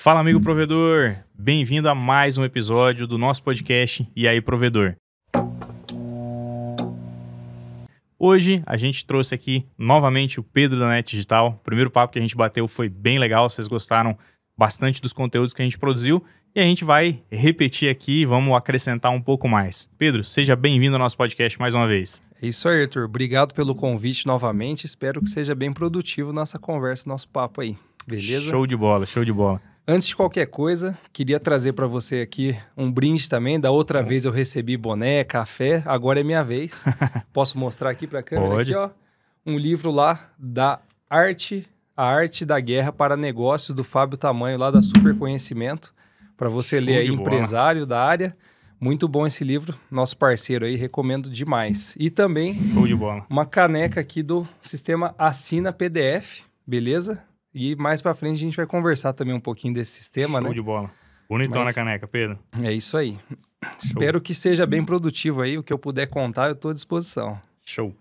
Fala, amigo provedor! Bem-vindo a mais um episódio do nosso podcast E aí, Provedor? Hoje a gente trouxe aqui novamente o Pedro da Net Digital. O primeiro papo que a gente bateu foi bem legal, vocês gostaram bastante dos conteúdos que a gente produziu e a gente vai repetir aqui, vamos acrescentar um pouco mais. Pedro, seja bem-vindo ao nosso podcast mais uma vez. É isso aí, Arthur. Obrigado pelo convite novamente. Espero que seja bem produtivo nossa conversa, nosso papo aí. Beleza? Show de bola, show de bola. Antes de qualquer coisa, queria trazer para você aqui um brinde também. Da outra vez eu recebi boné, café, agora é minha vez. Posso mostrar aqui para a câmera? Pode. Aqui, ó, um livro lá da A Arte da Guerra para Negócios, do Fábio Tamanho, lá da Super Conhecimento, para você Show ler aí, de bola. empresário da área. Muito bom esse livro, nosso parceiro aí, recomendo demais. E também Show de bola. uma caneca aqui do sistema Assina PDF, beleza? E mais pra frente a gente vai conversar também um pouquinho desse sistema, Show né? de bola. Bonitona Mas- a caneca, Pedro. É isso aí. Espero que seja bem produtivo aí. O que eu puder contar, eu tô à disposição. Show.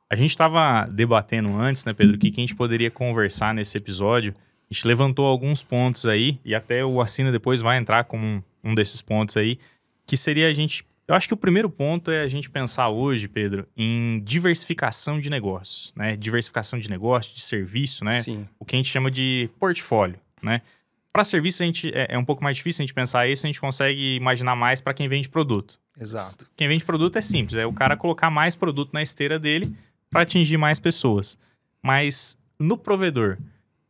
A gente estava debatendo antes, né, Pedro, o que a gente poderia conversar nesse episódio. A gente levantou alguns pontos aí, e até o Assina depois vai entrar como um desses pontos aí, que seria a gente... Eu acho que o primeiro ponto é a gente pensar hoje, Pedro, em diversificação de negócios, né? Diversificação de negócio, de serviço, né? Sim, O que a gente chama de portfólio, né? Para serviço a gente é um pouco mais difícil a gente pensar isso, a gente consegue imaginar mais para quem vende produto. exato. Quem vende produto é simples, é o cara colocar mais produto na esteira dele para atingir mais pessoas. Mas no provedor,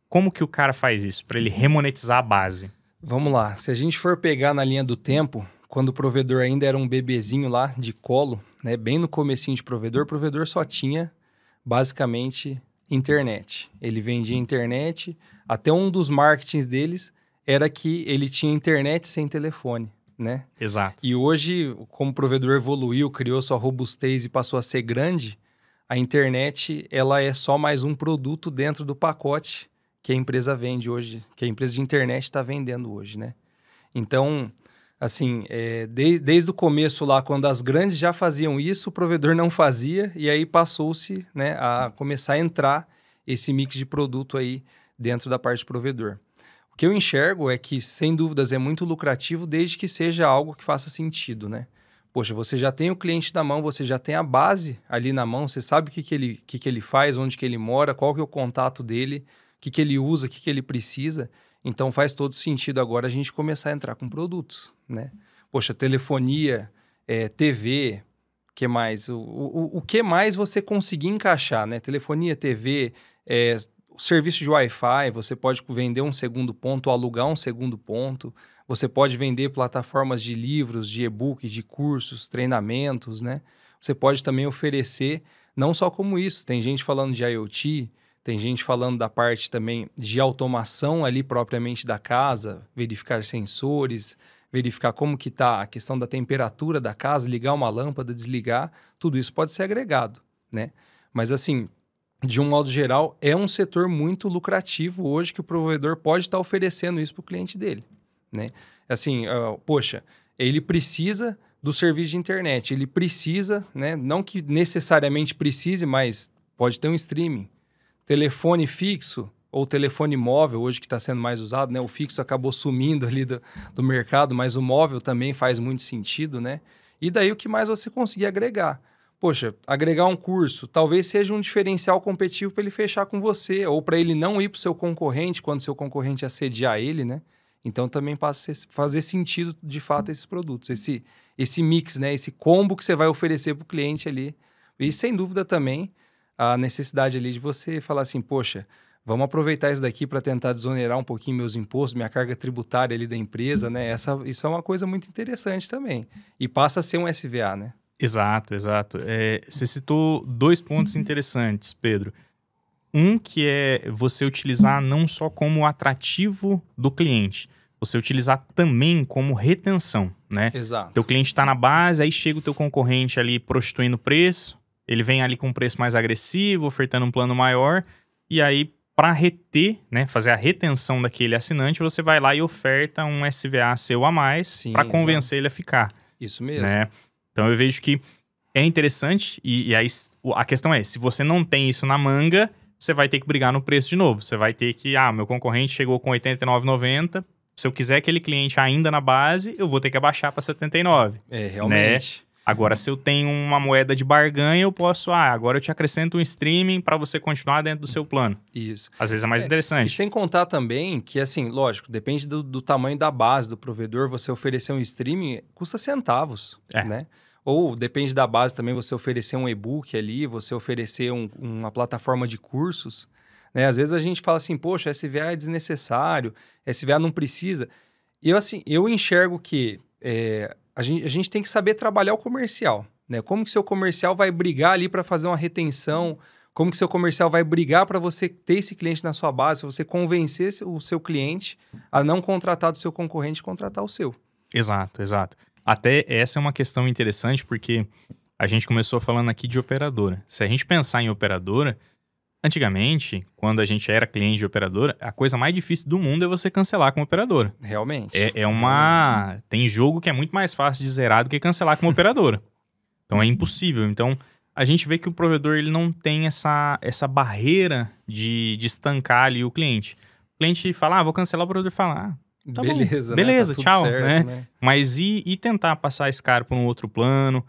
como que o cara faz isso para ele remonetizar a base? Vamos lá. Se a gente for pegar na linha do tempo, quando o provedor ainda era um bebezinho lá de colo, né, bem no comecinho de provedor, o provedor só tinha basicamente internet. Ele vendia internet, até um dos marketings deles era que ele tinha internet sem telefone, né? Exato. E hoje, como o provedor evoluiu, criou sua robustez e passou a ser grande, a internet ela é só mais um produto dentro do pacote que a empresa vende hoje, que a empresa de internet está vendendo hoje, né? Então, assim, desde o começo lá, quando as grandes já faziam isso, o provedor não fazia, e aí passou-se, né, a começar a entrar esse mix de produto aí dentro da parte do provedor. O que eu enxergo é que, sem dúvidas, é muito lucrativo desde que seja algo que faça sentido, né? Poxa, você já tem o cliente na mão, você já tem a base ali na mão, você sabe o que ele faz, onde que ele mora, qual que é o contato dele, o que ele usa, o que ele precisa. Então faz todo sentido agora a gente começar a entrar com produtos, né? Poxa, telefonia, TV, que mais? O que mais você conseguir encaixar, né? Telefonia, TV, o serviço de Wi-Fi, você pode vender um segundo ponto, alugar um segundo ponto, você pode vender plataformas de livros, de e-book, de cursos, treinamentos, né? Você pode também oferecer, não só como isso, tem gente falando de IoT, tem gente falando da parte também de automação ali propriamente da casa, verificar sensores, verificar como que está a questão da temperatura da casa, ligar uma lâmpada, desligar, tudo isso pode ser agregado, né? Mas assim, de um modo geral, é um setor muito lucrativo hoje que o provedor pode estar oferecendo isso para o cliente dele, né? Assim, poxa, ele precisa do serviço de internet, ele precisa, né? Não que necessariamente precise, mas pode ter um streaming. Telefone fixo ou telefone móvel, hoje que está sendo mais usado, né? O fixo acabou sumindo ali do mercado, mas o móvel também faz muito sentido, né? E daí o que mais você conseguir agregar? Poxa, agregar um curso talvez seja um diferencial competitivo para ele fechar com você ou para ele não ir para o seu concorrente quando seu concorrente assediar ele, né? Então também passa a fazer sentido de fato esses produtos, esse mix, né? Esse combo que você vai oferecer para o cliente ali. E sem dúvida também a necessidade ali de você falar assim, poxa, vamos aproveitar isso daqui para tentar desonerar um pouquinho meus impostos, minha carga tributária ali da empresa, né? Isso é uma coisa muito interessante também. E passa a ser um SVA, né? Exato, exato. Você citou dois pontos interessantes, Pedro. Um que é você utilizar não só como atrativo do cliente, você utilizar também como retenção, né? Exato. Teu cliente está na base, aí chega o teu concorrente ali prostituindo o preço, ele vem ali com um preço mais agressivo, ofertando um plano maior, e aí para reter, né, fazer a retenção daquele assinante, você vai lá e oferta um SVA seu a mais para convencer ele a ficar. Isso mesmo. Né? Então eu vejo que é interessante e aí a questão é, se você não tem isso na manga, você vai ter que brigar no preço de novo. Você vai ter que, meu concorrente chegou com R$ 89,90, Se eu quiser aquele cliente ainda na base, eu vou ter que abaixar para 79. Realmente. Né? Agora, se eu tenho uma moeda de barganha, eu posso... agora eu te acrescento um streaming para você continuar dentro do seu plano. Isso. Às vezes é mais interessante. E sem contar também que, assim, lógico, depende do tamanho da base do provedor, você oferecer um streaming custa centavos, né? Ou depende da base também, você oferecer um e-book ali, você oferecer uma plataforma de cursos, né? Às vezes a gente fala assim, poxa, SVA é desnecessário, SVA não precisa. Eu enxergo que a gente tem que saber trabalhar o comercial, né? Como que seu comercial vai brigar ali para fazer uma retenção, como que seu comercial vai brigar para você ter esse cliente na sua base, para você convencer o seu cliente a não contratar do seu concorrente e contratar o seu. Exato. Até essa é uma questão interessante, porque a gente começou falando aqui de operadora. Se a gente pensar em operadora, antigamente, quando a gente era cliente de operadora, a coisa mais difícil do mundo é você cancelar com operadora. Realmente. Tem jogo que é muito mais fácil de zerar do que cancelar com operadora. Então é impossível. Então a gente vê que o provedor ele não tem essa barreira de estancar ali o cliente. O cliente fala, vou cancelar, o provedor fala, tá beleza, bom, beleza, né? Tá tchau, certo, né? Mas e tentar passar esse cara para um outro plano,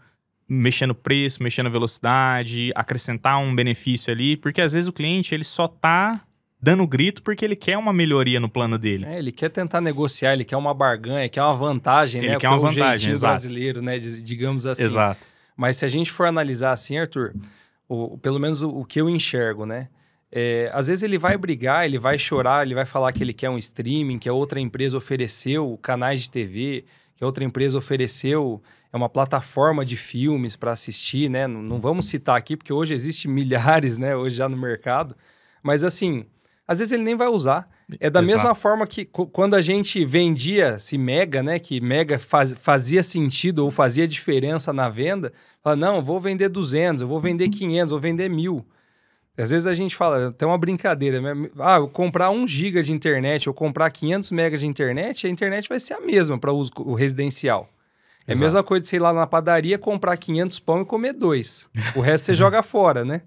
mexer no preço, mexer na velocidade, acrescentar um benefício ali, porque às vezes o cliente ele só tá dando grito porque ele quer uma melhoria no plano dele. Ele quer tentar negociar, ele quer uma barganha, quer uma vantagem, né? Ele quer uma vantagem, exato. Brasileiro, né? Digamos assim. Exato. Mas se a gente for analisar assim, Arthur, pelo menos o que eu enxergo, né? Às vezes ele vai brigar, ele vai chorar, ele vai falar que ele quer um streaming, que a outra empresa ofereceu canais de TV, que a outra empresa ofereceu uma plataforma de filmes para assistir, né? Não vamos citar aqui, porque hoje existe milhares, né? Hoje já no mercado. Mas assim, às vezes ele nem vai usar. É da mesma forma que quando a gente vendia-se Mega, né? Que Mega fazia sentido ou fazia diferença na venda. Fala, não, eu vou vender 200, eu vou vender 500, eu vou vender 1000. Às vezes a gente fala, tem uma brincadeira, eu comprar 1 GB de internet ou comprar 500 MB de internet, a internet vai ser a mesma para o residencial. É a mesma coisa de você ir lá na padaria, comprar 500 pão e comer 2. O resto você joga fora, né?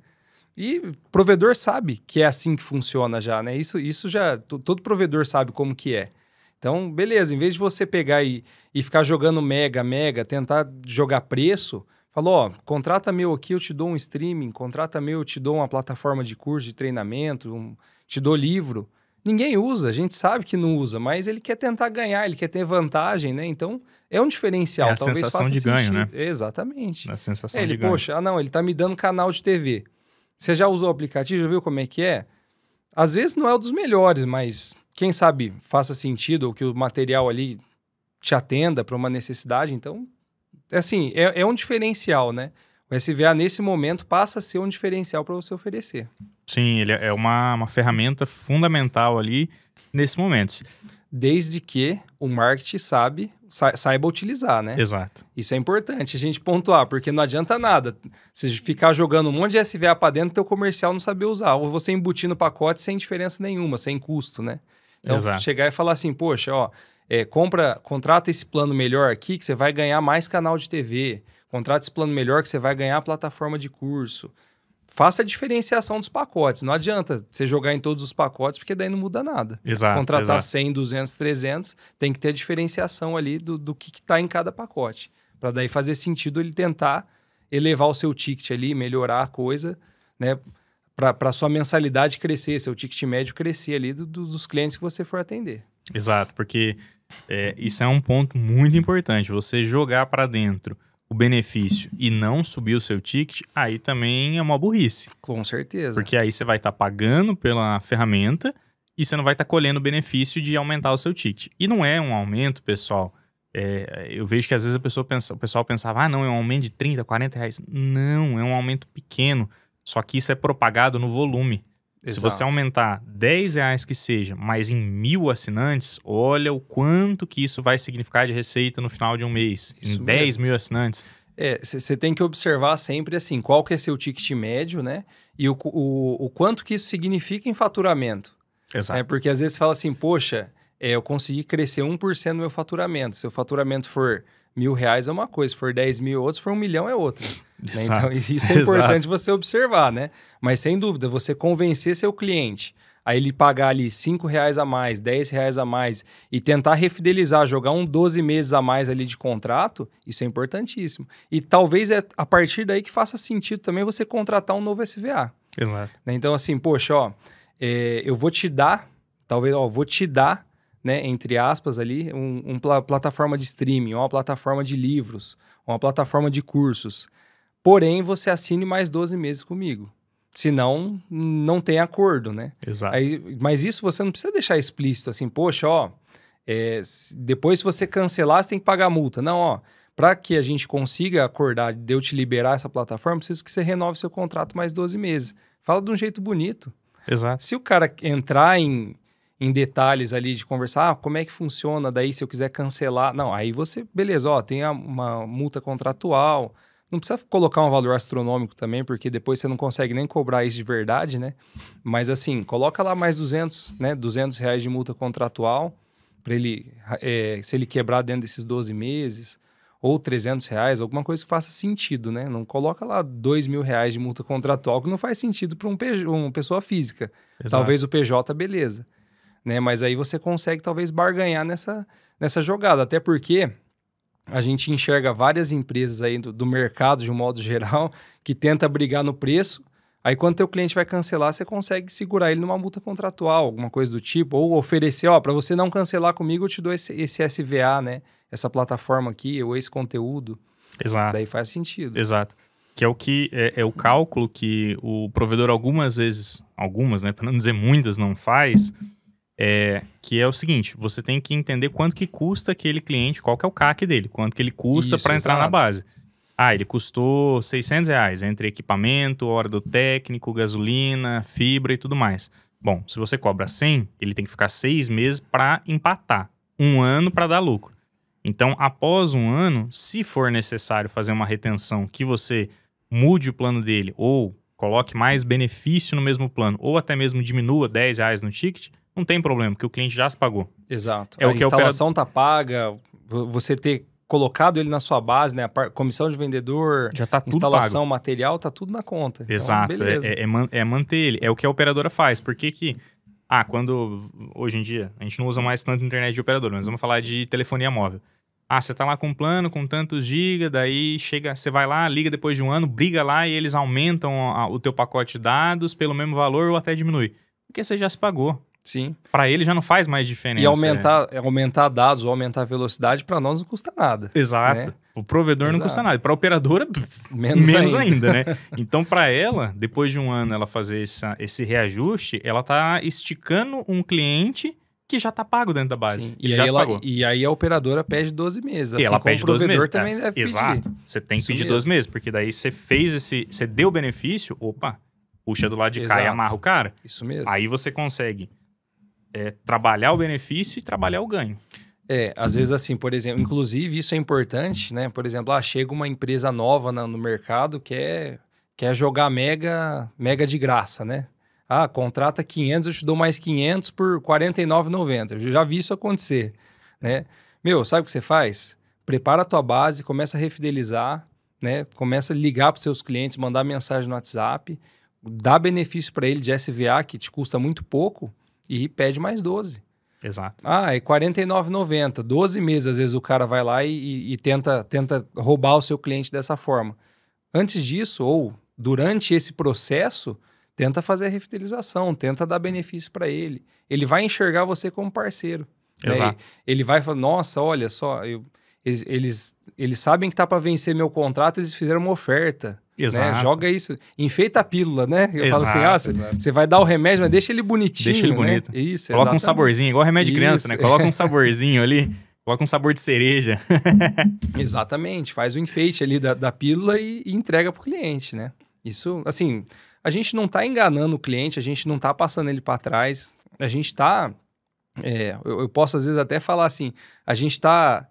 E o provedor sabe que é assim que funciona já, né? Isso já, todo provedor sabe como que é. Então, beleza, em vez de você pegar e ficar jogando mega, tentar jogar preço... Falou, contrata meu aqui, eu te dou um streaming, contrata meu, eu te dou uma plataforma de curso, de treinamento, te dou livro. Ninguém usa, a gente sabe que não usa, mas ele quer tentar ganhar, ele quer ter vantagem, né? Então, é um diferencial. É a sensação de ganho, né? Exatamente. A sensação de ganho. Poxa, ele tá me dando canal de TV. Você já usou o aplicativo, já viu como é que é? Às vezes não é um dos melhores, mas quem sabe faça sentido ou que o material ali te atenda para uma necessidade, então... Assim, é um diferencial, né? O SVA, nesse momento, passa a ser um diferencial para você oferecer. Sim, ele é uma ferramenta fundamental ali nesse momento. Desde que o marketing saiba utilizar, né? Exato. Isso é importante a gente pontuar, porque não adianta nada você ficar jogando um monte de SVA para dentro e teu comercial não saber usar, ou você embutir no pacote sem diferença nenhuma, sem custo, né? Então, exato. Chegar e falar assim, poxa, contrata esse plano melhor aqui que você vai ganhar mais canal de TV. Contrata esse plano melhor que você vai ganhar plataforma de curso. Faça a diferenciação dos pacotes. Não adianta você jogar em todos os pacotes, porque daí não muda nada. Exato. Contratar 100, 200, 300, tem que ter a diferenciação ali do que está em cada pacote. Para daí fazer sentido ele tentar elevar o seu ticket ali, melhorar a coisa, né? Para sua mensalidade crescer, seu ticket médio crescer ali dos clientes que você for atender. Exato, porque isso é um ponto muito importante. Você jogar para dentro o benefício e não subir o seu ticket, aí também é uma burrice. Com certeza. Porque aí você vai estar pagando pela ferramenta e você não vai estar colhendo o benefício de aumentar o seu ticket. E não é um aumento, pessoal. Eu vejo que às vezes o pessoal pensava, não, é um aumento de 30, 40 reais. Não, é um aumento pequeno. Só que isso é propagado no volume. Exato. Se você aumentar 10 reais que seja, mas em 1.000 assinantes, olha o quanto que isso vai significar de receita no final de um mês. Isso em 10 mil assinantes. Você tem que observar sempre assim, qual que é seu ticket médio, né? E o quanto que isso significa em faturamento. Exato. Porque às vezes você fala assim, poxa, eu consegui crescer 1% no meu faturamento. Se o faturamento for R$1.000 é uma coisa, se for 10 mil outros, se for 1 milhão é outra. Né? Então, isso é importante você observar, né? Mas sem dúvida, você convencer seu cliente aí ele pagar ali R$5 a mais, R$10 a mais e tentar refidelizar, jogar 12 meses a mais ali de contrato, isso é importantíssimo. E talvez é a partir daí que faça sentido também você contratar um novo SVA. Exato. Né? Então, assim, poxa, ó, eu vou te dar, né, entre aspas ali, uma plataforma de streaming, uma plataforma de livros, uma plataforma de cursos. Porém, você assine mais 12 meses comigo. Senão, não tem acordo, né? Exato. Mas isso você não precisa deixar explícito, assim, poxa, ó, depois se você cancelar, você tem que pagar multa. Não, ó, para que a gente consiga acordar de eu te liberar essa plataforma, preciso que você renove seu contrato mais 12 meses. Fala de um jeito bonito. Exato. Se o cara entrar em detalhes ali de conversar, como é que funciona daí se eu quiser cancelar? Não, aí você, beleza, ó, tem uma multa contratual. Não precisa colocar um valor astronômico também, porque depois você não consegue nem cobrar isso de verdade, né? Mas assim, coloca lá mais 200, né? R$200 de multa contratual para ele, se ele quebrar dentro desses 12 meses, ou R$300, alguma coisa que faça sentido, né? Não coloca lá R$2.000 de multa contratual, que não faz sentido para uma pessoa física. Exato. Talvez o PJ, beleza. Né? Mas aí você consegue talvez barganhar nessa jogada, até porque a gente enxerga várias empresas aí do mercado, de um modo geral, que tenta brigar no preço. Aí, quando teu cliente vai cancelar, você consegue segurar ele numa multa contratual, alguma coisa do tipo. Ou oferecer, ó, para você não cancelar comigo, eu te dou esse SVA, né? Essa plataforma aqui, ou esse conteúdo. Exato. Daí faz sentido. Exato. Que é o que é o cálculo que o provedor algumas vezes, né? Para não dizer muitas, não faz. Que é o seguinte, você tem que entender quanto que custa aquele cliente, qual que é o CAC dele, quanto que ele custa para entrar na base. Ah, ele custou R$600, entre equipamento, hora do técnico, gasolina, fibra e tudo mais. Bom, se você cobra 100, ele tem que ficar 6 meses para empatar, 1 ano para dar lucro. Então, após 1 ano, se for necessário fazer uma retenção que você mude o plano dele, ou coloque mais benefício no mesmo plano, ou até mesmo diminua R$10 no ticket, não tem problema, porque o cliente já se pagou. Exato. A instalação tá paga, você ter colocado ele na sua base, né? A comissão de vendedor, já tá tudo instalação, pago. Material, tá tudo na conta. Exato. Então, beleza. É manter ele. É o que a operadora faz. Porque que... quando... Hoje em dia, a gente não usa mais tanto internet de operadora, mas vamos falar de telefonia móvel. Você tá lá com um plano, com tantos gigas, daí chega, você vai lá, liga depois de 1 ano, briga lá e eles aumentam o teu pacote de dados pelo mesmo valor ou até diminui. Porque você já se pagou. Sim. Para ele já não faz mais diferença. E aumentar dados ou aumentar a velocidade, para nós não custa nada. Exato. Né? O provedor não custa nada. Para a operadora, menos ainda, né? Então, para ela, depois de 1 ano ela fazer esse reajuste, ela tá esticando um cliente que já tá pago dentro da base. Ele já se pagou. E aí a operadora pede 12 meses. Assim, ela pede 12 meses. Também deve pedir. Exato. Você tem que pedir 12 meses, porque daí você você deu o benefício, puxa do lado de cá e amarra o cara. Isso mesmo. Aí você consegue trabalhar o benefício e trabalhar o ganho. Às vezes assim, por exemplo, inclusive isso é importante, né? Por exemplo, chega uma empresa nova no mercado que quer jogar mega de graça, né? Contrata 500, eu te dou mais 500 por R$ 49,90. Eu já vi isso acontecer, né? Sabe o que você faz? Prepara a tua base, começa a refidelizar, né? Começa a ligar para os seus clientes, mandar mensagem no WhatsApp, dá benefício para ele de SVA, que te custa muito pouco, e pede mais 12. Exato. É R$ 49,90. 12 meses, às vezes, o cara vai lá e tenta roubar o seu cliente dessa forma. Antes disso, ou durante esse processo, tenta fazer a revitalização, tenta dar benefício para ele. Ele vai enxergar você como parceiro. Exato. Né? Ele vai falar, nossa, olha só, eles sabem que tá para vencer meu contrato, eles fizeram uma oferta. Exato. Né? Joga isso, enfeita a pílula, né? Eu exato, falo assim, você vai dar o remédio, mas deixa ele bonitinho, deixa ele bonito. Né? Isso, coloca um saborzinho, igual remédio de criança, né? Coloca um saborzinho ali, coloca um sabor de cereja. Exatamente, faz o enfeite ali da pílula e entrega pro cliente, né? Isso, assim, a gente não tá enganando o cliente, a gente não tá passando ele para trás, a gente tá, eu posso às vezes até falar assim, a gente tá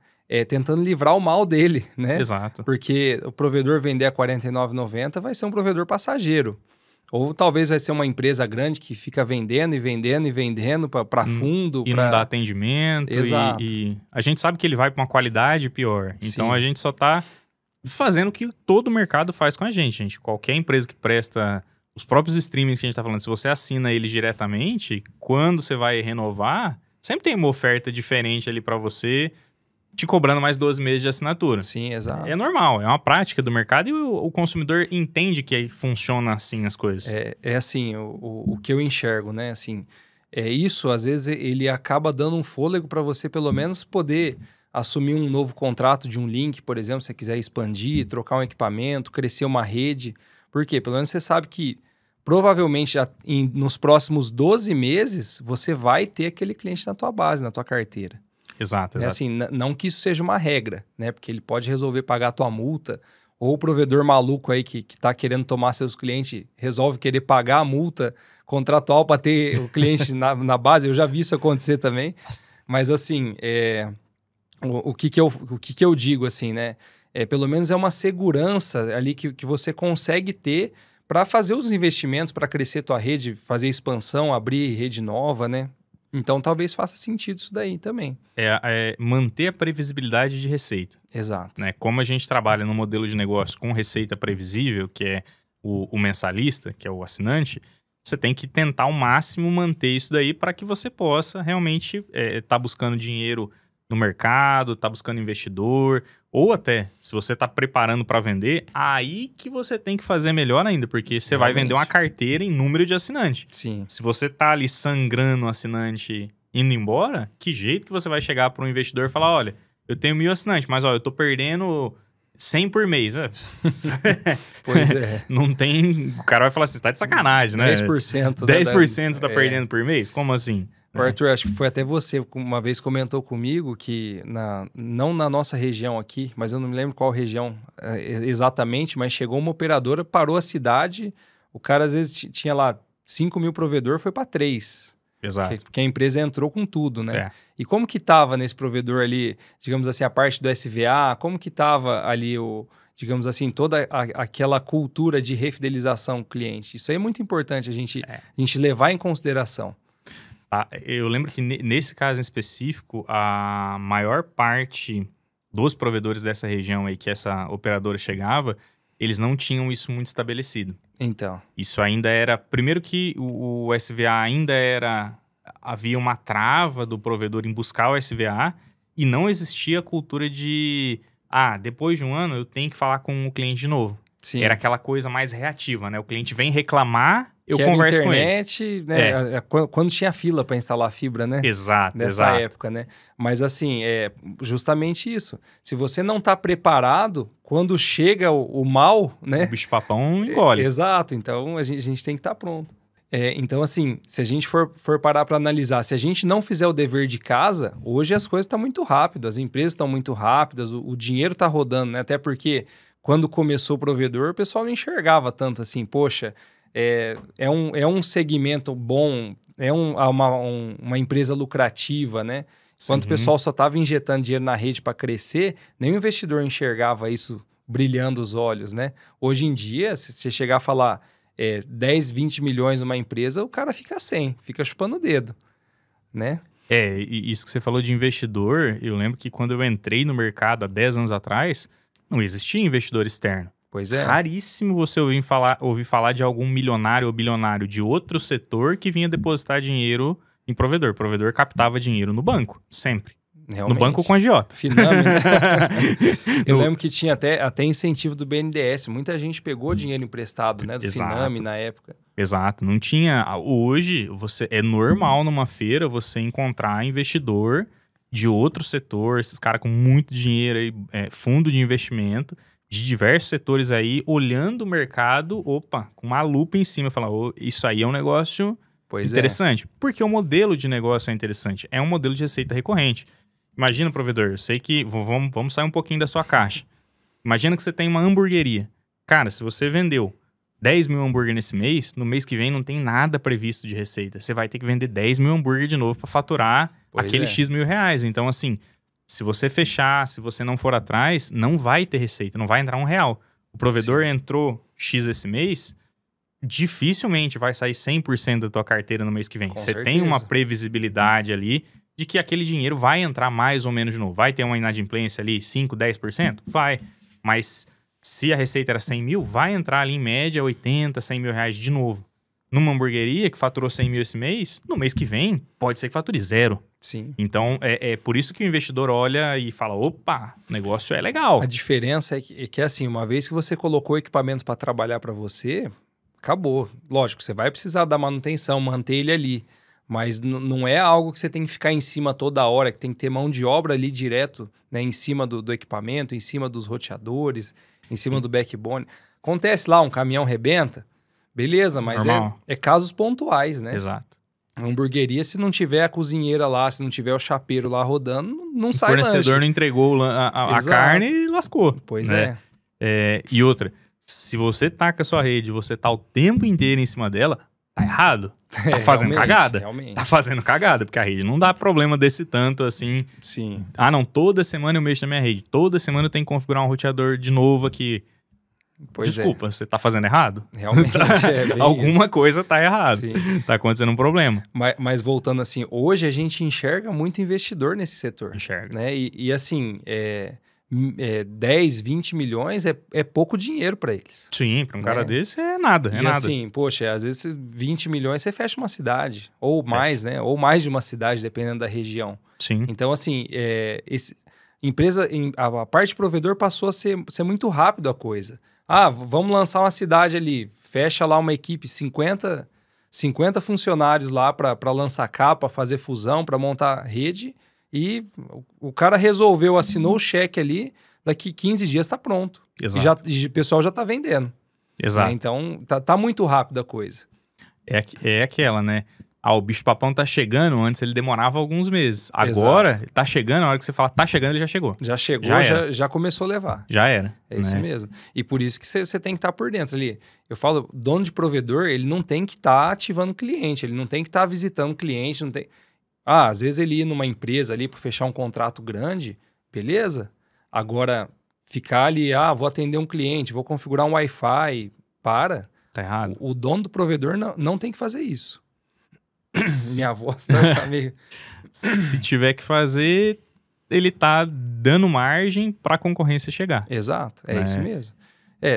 tentando livrar o mal dele, né? Exato. Porque o provedor vender a R$ 49,90 vai ser um provedor passageiro. Ou talvez vai ser uma empresa grande que fica vendendo para fundo. E não dá atendimento. Exato. E a gente sabe que ele vai para uma qualidade pior. Então, a gente só está fazendo o que todo o mercado faz com a gente. Qualquer empresa que presta os próprios streamings que a gente tá falando, se você assina eles diretamente, quando você vai renovar, sempre tem uma oferta diferente ali para você, te cobrando mais 12 meses de assinatura. Sim, exato. É normal, é uma prática do mercado e o consumidor entende que funciona assim as coisas. É assim, o que eu enxergo, né? Assim, isso, às vezes, ele acaba dando um fôlego para você, pelo menos, poder assumir um novo contrato de um link, por exemplo, se você quiser expandir, trocar um equipamento, crescer uma rede. Por quê? Pelo menos você sabe que, provavelmente, nos próximos 12 meses, você vai ter aquele cliente na tua base, na tua carteira. Exato, É exato. assim, não que isso seja uma regra, né? Porque ele pode resolver pagar a tua multa, ou o provedor maluco aí que tá querendo tomar seus clientes resolve querer pagar a multa contratual para ter o cliente na base. Eu já vi isso acontecer também. Mas assim, o que eu digo assim, né? Pelo menos é uma segurança ali que você consegue ter para fazer os investimentos, para crescer tua rede, fazer expansão, abrir rede nova, né? Então, talvez faça sentido isso daí também. Manter a previsibilidade de receita. Exato. Né? Como a gente trabalha no modelo de negócio com receita previsível, que é o mensalista, que é o assinante, você tem que tentar ao máximo manter isso daí para que você possa realmente tá buscando dinheiro no mercado, tá buscando investidor, ou até, se você tá preparando para vender, aí que você tem que fazer melhor ainda, porque você vai vender uma carteira em número de assinante. Sim. Se você tá ali sangrando o assinante indo embora, que jeito que você vai chegar para um investidor e falar, olha, eu tenho 1.000 assinantes, mas eu tô perdendo 100 por mês. Pois é. Não tem... O cara vai falar assim, você tá de sacanagem, né? 10%. 10% você tá perdendo por mês? Como assim? Arthur, acho que foi até você que uma vez comentou comigo que, não na nossa região aqui, mas eu não me lembro qual região exatamente, mas chegou uma operadora, parou a cidade, o cara às vezes tinha lá 5.000 provedor, foi para 3. Exato. Porque a empresa entrou com tudo, né? É. E como que tava nesse provedor ali, digamos assim, a parte do SVA, como que tava ali digamos assim, toda aquela cultura de refidelização cliente? Isso aí é muito importante a gente levar em consideração. Eu lembro que nesse caso em específico, a maior parte dos provedores dessa região aí que essa operadora chegava, eles não tinham isso muito estabelecido. Então. Isso ainda era... Primeiro que o SVA ainda era... Havia uma trava do provedor em buscar o SVA e não existia a cultura de... depois de um ano eu tenho que falar com o cliente de novo. Sim. Era aquela coisa mais reativa, né? O cliente vem reclamar, eu converso com ele. Internet, né? Quando tinha fila para instalar fibra, né? Exato, Nessa época, né? Mas assim, é justamente isso. Se você não está preparado, quando chega o mal, né? O bicho-papão engole. Exato. Então, a gente tem que estar pronto. Então, assim, se a gente for parar para analisar, se a gente não fizer o dever de casa, hoje as coisas estão muito rápidas, as empresas estão muito rápidas, o dinheiro está rodando, né? Até porque quando começou o provedor, o pessoal não enxergava tanto assim, poxa, é um segmento bom, uma empresa lucrativa, né? Enquanto o pessoal só estava injetando dinheiro na rede para crescer, nenhum investidor enxergava isso brilhando os olhos, né? Hoje em dia, se você chegar a falar 10, 20 milhões numa empresa, o cara fica sem, fica chupando o dedo, né? E isso que você falou de investidor, eu lembro que quando eu entrei no mercado há 10 anos atrás, não existia investidor externo. Pois é. Raríssimo você ouvir falar de algum milionário ou bilionário de outro setor que vinha depositar dinheiro em provedor. O provedor captava dinheiro no banco, sempre. Realmente. No banco com agiota. Finame, né? Eu lembro que tinha até incentivo do BNDES. Muita gente pegou dinheiro emprestado, né? Do Finame na época. Exato. Não tinha... Hoje, é normal numa feira você encontrar investidor de outro setor, esses caras com muito dinheiro aí, fundo de investimento, de diversos setores aí, olhando o mercado, com uma lupa em cima, falando, isso aí é um negócio interessante. Porque o modelo de negócio é interessante. É um modelo de receita recorrente. Imagina, provedor, eu sei que... Vamos sair um pouquinho da sua caixa. Imagina que você tem uma hamburgueria. Cara, se você vendeu 10 mil hambúrguer nesse mês, no mês que vem não tem nada previsto de receita. Você vai ter que vender 10 mil hambúrguer de novo para faturar aquele X mil reais. Então, assim, se você fechar, se você não for atrás, não vai ter receita, não vai entrar R$1. O provedor entrou X esse mês, dificilmente vai sair 100% da tua carteira no mês que vem. Você tem uma previsibilidade ali de que aquele dinheiro vai entrar mais ou menos de novo. Vai ter uma inadimplência ali, 5%, 10%? Vai. Mas Se a receita era 100 mil, vai entrar ali em média 80, 100 mil reais de novo. Numa hamburgueria que faturou 100 mil esse mês, no mês que vem, pode ser que fature zero. Sim. Então, é por isso que o investidor olha e fala, opa, o negócio é legal. A diferença é que assim, uma vez que você colocou o equipamento para trabalhar para você, acabou. Lógico, você vai precisar da manutenção, manter ele ali. Mas não é algo que você tem que ficar em cima toda hora, que tem que ter mão de obra ali direto, né, em cima do equipamento, em cima dos roteadores, em cima do backbone. Acontece lá, um caminhão rebenta, beleza, mas é casos pontuais, né? Exato. A hamburgueria, se não tiver a cozinheira lá, se não tiver o chapeiro lá rodando, não sai lanche. O fornecedor não entregou a carne e lascou. Pois né? E outra, se você taca a sua rede, você tá o tempo inteiro em cima dela, tá errado. Tá fazendo cagada. Realmente. Tá fazendo cagada, porque a rede não dá problema desse tanto assim. Sim. Ah, não, toda semana eu mexo na minha rede. Toda semana eu tenho que configurar um roteador de novo aqui. Pois Desculpa, você tá fazendo errado? Realmente, bem Alguma isso. coisa tá errado. Sim. Tá acontecendo um problema. Mas voltando assim, hoje a gente enxerga muito investidor nesse setor. Enxerga. Né? E assim, 10, 20 milhões é pouco dinheiro para eles. Sim, para um cara desse é nada, e assim, poxa, às vezes 20 milhões você fecha uma cidade, ou mais, né? Ou mais de uma cidade, dependendo da região. Sim. Então, assim, a parte de provedor passou a ser muito rápido a coisa. Ah, vamos lançar uma cidade ali, fecha lá uma equipe, 50 funcionários lá para lançar capa, fazer fusão, para montar rede, e o cara resolveu, assinou o cheque ali, daqui 15 dias está pronto. Exato. E o pessoal já está vendendo. Exato. Né? Então, tá muito rápido a coisa. É aquela, né? Ah, o bicho-papão tá chegando, antes ele demorava alguns meses. Agora, tá chegando, a hora que você fala tá chegando, ele já chegou. Já chegou, já começou a levar. Já era. É isso mesmo. E por isso que você tem que estar por dentro ali. Eu falo, dono de provedor, ele não tem que estar ativando cliente, ele não tem que estar visitando cliente, não tem... Ah, às vezes ele ir numa empresa ali para fechar um contrato grande, beleza. Agora, ficar ali, vou atender um cliente, vou configurar um Wi-Fi, Tá errado. O dono do provedor não tem que fazer isso. Minha voz tá meio... Se tiver que fazer, ele tá dando margem pra concorrência chegar. Exato, isso mesmo.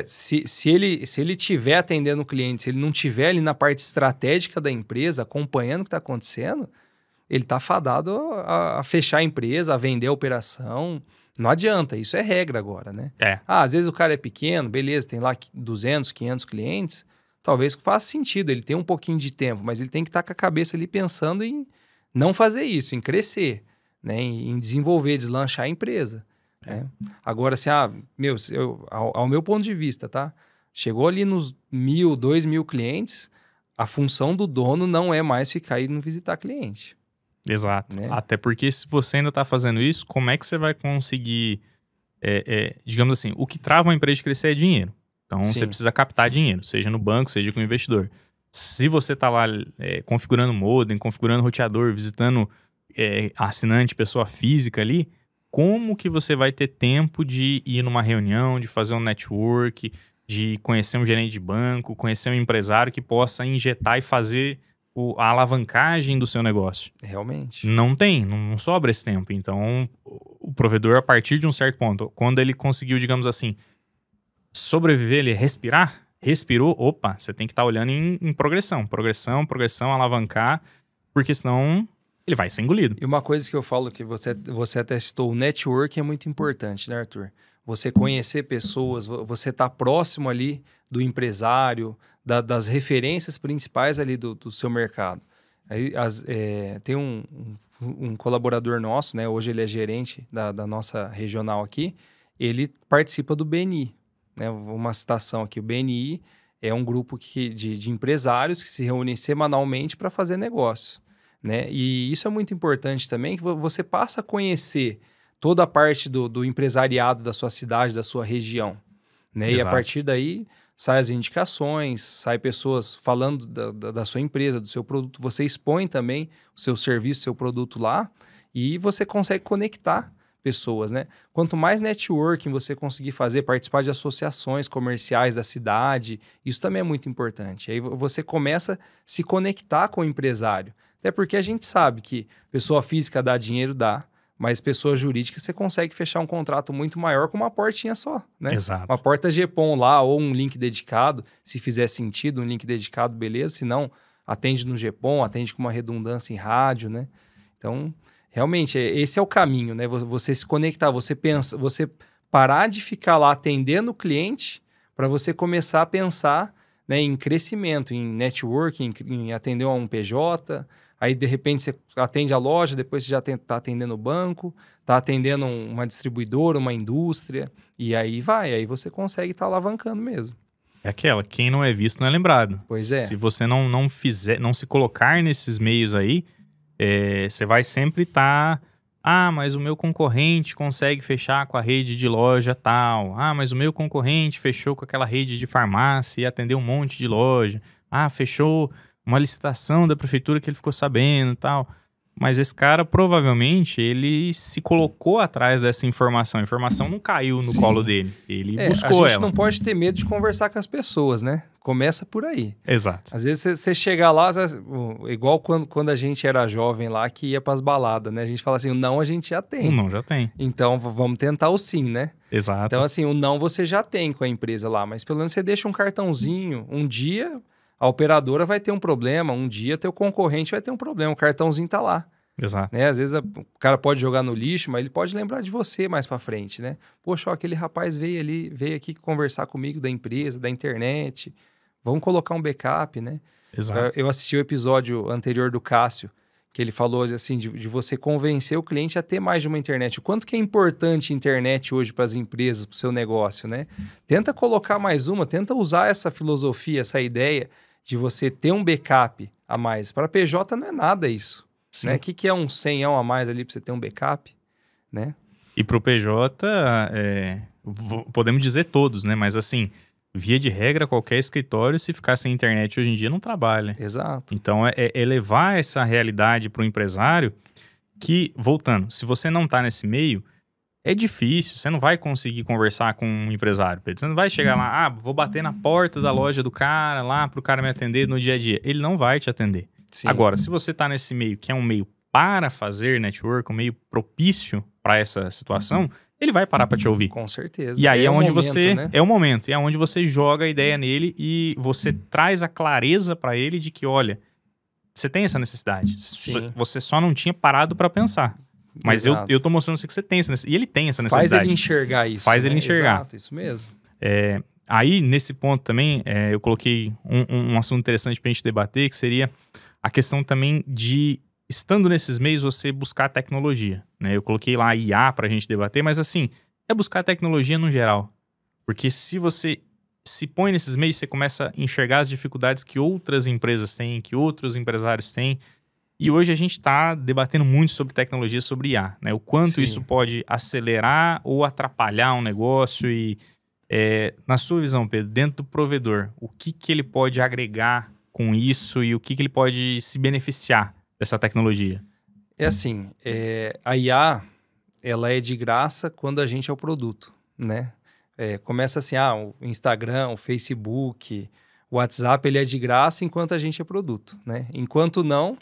Se ele tiver atendendo o cliente, se ele não tiver ali na parte estratégica da empresa, acompanhando o que está acontecendo, ele tá fadado a fechar a empresa, a vender a operação. Não adianta, isso é regra agora, né? Às vezes o cara é pequeno, beleza, tem lá 200, 500 clientes, talvez faça sentido, ele tem um pouquinho de tempo, mas ele tem que estar com a cabeça ali pensando em não fazer isso, em crescer, né? Em desenvolver, deslanchar a empresa. Né? Agora, assim, ao meu ponto de vista, tá? Chegou ali nos 1.000, 2.000 clientes, a função do dono não é mais ficar indo visitar cliente. Exato. Né? Até porque se você ainda tá fazendo isso, como é que você vai conseguir, digamos assim, o que trava uma empresa de crescer é dinheiro. Então, você precisa captar dinheiro, seja no banco, seja com o investidor. Se você tá lá configurando modem, configurando roteador, visitando assinante, pessoa física ali, como que você vai ter tempo de ir numa reunião, de fazer um network, de conhecer um gerente de banco, conhecer um empresário que possa injetar e fazer a alavancagem do seu negócio? Realmente. Não tem, não sobra esse tempo. Então, o provedor, a partir de um certo ponto, quando ele conseguiu, digamos assim, sobreviver, ele respirou, opa, você tem que estar olhando em progressão, alavancar, porque senão ele vai ser engolido. E uma coisa que eu falo que você até citou, o network é muito importante, né, Arthur? Você conhecer pessoas, você estar próximo ali do empresário, das referências principais ali do seu mercado. Aí, tem um colaborador nosso, né? Hoje ele é gerente da nossa regional aqui, ele participa do BNI. Né, uma citação aqui, o BNI é um grupo de empresários que se reúnem semanalmente para fazer negócio. Né? E isso é muito importante também, que você passa a conhecer toda a parte do empresariado da sua cidade, da sua região. Né? E a partir daí saem as indicações, saem pessoas falando da sua empresa, do seu produto. Você expõe também o seu serviço, o seu produto lá e você consegue conectar pessoas, né? Quanto mais networking você conseguir fazer, participar de associações comerciais da cidade, isso também é muito importante. Aí você começa a se conectar com o empresário. Até porque a gente sabe que pessoa física dá dinheiro, dá, Mas pessoa jurídica, você consegue fechar um contrato muito maior com uma portinha só, né? Exato. Uma porta GPON lá, ou um link dedicado, se fizer sentido, um link dedicado, beleza. Se não, atende no GPON, atende com uma redundância em rádio, né? Então, realmente, esse é o caminho, né? Você se conectar, você parar de ficar lá atendendo o cliente para você começar a pensar, né, em crescimento, em networking, em atender a um PJ. Aí, de repente, você atende a loja, depois você já está atendendo o banco, está atendendo uma distribuidora, uma indústria, e aí aí você consegue estar alavancando mesmo. É aquela, quem não é visto não é lembrado. Pois é. Se você não se colocar nesses meios aí, você vai sempre estar... mas o meu concorrente consegue fechar com a rede de loja tal. Mas o meu concorrente fechou com aquela rede de farmácia e atendeu um monte de loja. Fechou uma licitação da prefeitura que ele ficou sabendo e tal. Mas esse cara, provavelmente, ele se colocou atrás dessa informação. A informação não caiu no colo dele. Ele buscou ela. A gente não pode ter medo de conversar com as pessoas, né? Começa por aí. Exato. Às vezes você chega lá, igual quando a gente era jovem lá, que ia pras baladas, né? A gente fala assim, o não a gente já tem. O não já tem. Então, vamos tentar o sim, né? Exato. Então, assim, o não você já tem com a empresa lá, mas pelo menos você deixa um cartãozinho. Um dia a operadora vai ter um problema, um dia teu concorrente vai ter um problema, o cartãozinho tá lá. Exato. Né? Às vezes o cara pode jogar no lixo, mas ele pode lembrar de você mais pra frente, né? Poxa, ó, aquele rapaz veio aqui conversar comigo da empresa, da internet, vamos colocar um backup, né? Exato. Eu assisti o episódio anterior do Cássio, que ele falou assim, de você convencer o cliente a ter mais de uma internet. O quanto que é importante a internet hoje para as empresas, para o seu negócio, né? Tenta colocar mais uma, tenta usar essa filosofia, essa ideia de você ter um backup a mais. Para PJ não é nada isso. Né? O que é um 100 a mais ali para você ter um backup? Né? E para o PJ, podemos dizer todos, né? Mas assim, via de regra, qualquer escritório, se ficar sem internet hoje em dia, não trabalha. Exato. Então, é levar essa realidade para o empresário que, voltando, se você não está nesse meio, é difícil, você não vai conseguir conversar com um empresário, Pedro. Você não vai chegar lá, vou bater na porta da loja do cara lá para o cara me atender no dia a dia. Ele não vai te atender. Sim. Agora, se você está nesse meio, que é um meio para fazer network, um meio propício para essa situação, ele vai parar para te ouvir. Com certeza. E aí é onde momento, você... né? É o momento. E é onde você joga a ideia nele e você traz a clareza para ele de que, olha, você tem essa necessidade. Sim. Você só não tinha parado para pensar. Mas eu tô mostrando que você tem essa necessidade. E ele tem essa necessidade. Faz ele enxergar isso. Faz ele enxergar. Exato, isso mesmo. Aí, nesse ponto também, eu coloquei um assunto interessante pra gente debater, que seria a questão também de, estando nesses meios, você buscar tecnologia. Né? Eu coloquei lá IA pra gente debater, mas assim, é buscar tecnologia no geral. Porque se você se põe nesses meios, você começa a enxergar as dificuldades que outras empresas têm, que outros empresários têm. E hoje a gente está debatendo muito sobre tecnologia, sobre IA, né? O quanto Sim. isso pode acelerar ou atrapalhar um negócio e, na sua visão, Pedro, dentro do provedor, o que ele pode agregar com isso e o que ele pode se beneficiar dessa tecnologia? É assim, a IA, ela é de graça quando a gente é o produto, né? Começa assim, o Instagram, o Facebook, o WhatsApp, ele é de graça enquanto a gente é produto, né? Enquanto não,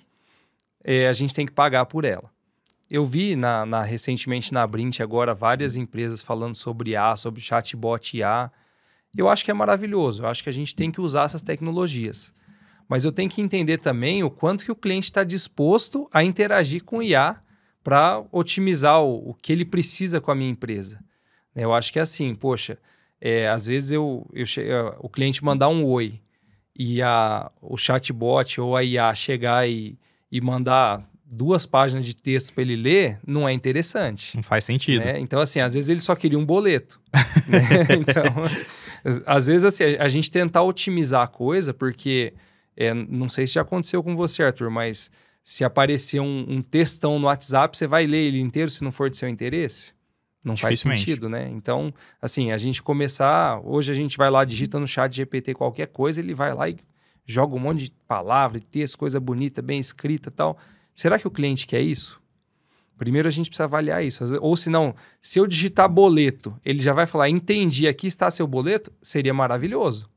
a gente tem que pagar por ela. Eu vi recentemente na Brint agora várias empresas falando sobre IA, sobre chatbot IA. Eu acho que é maravilhoso, eu acho que a gente tem que usar essas tecnologias. Mas eu tenho que entender também o quanto que o cliente está disposto a interagir com o IA para otimizar o que ele precisa com a minha empresa. Eu acho que é assim, poxa, às vezes o cliente mandar um oi e o chatbot ou a IA chegar e mandar 2 páginas de texto para ele ler, não é interessante. Não faz sentido. Né? Então, assim, às vezes ele só queria um boleto. Né? Então, às vezes, assim, a gente tentar otimizar a coisa, porque, não sei se já aconteceu com você, Arthur, mas se aparecer um textão no WhatsApp, você vai ler ele inteiro se não for de seu interesse? Não faz sentido, né? Então, assim, a gente começar... Hoje a gente vai lá, digita no chat GPT qualquer coisa, ele vai lá e joga um monte de palavra, texto, coisa bonita, bem escrita e tal. Será que o cliente quer isso? Primeiro a gente precisa avaliar isso. Ou se não, se eu digitar boleto, ele já vai falar, entendi, aqui está seu boleto, seria maravilhoso.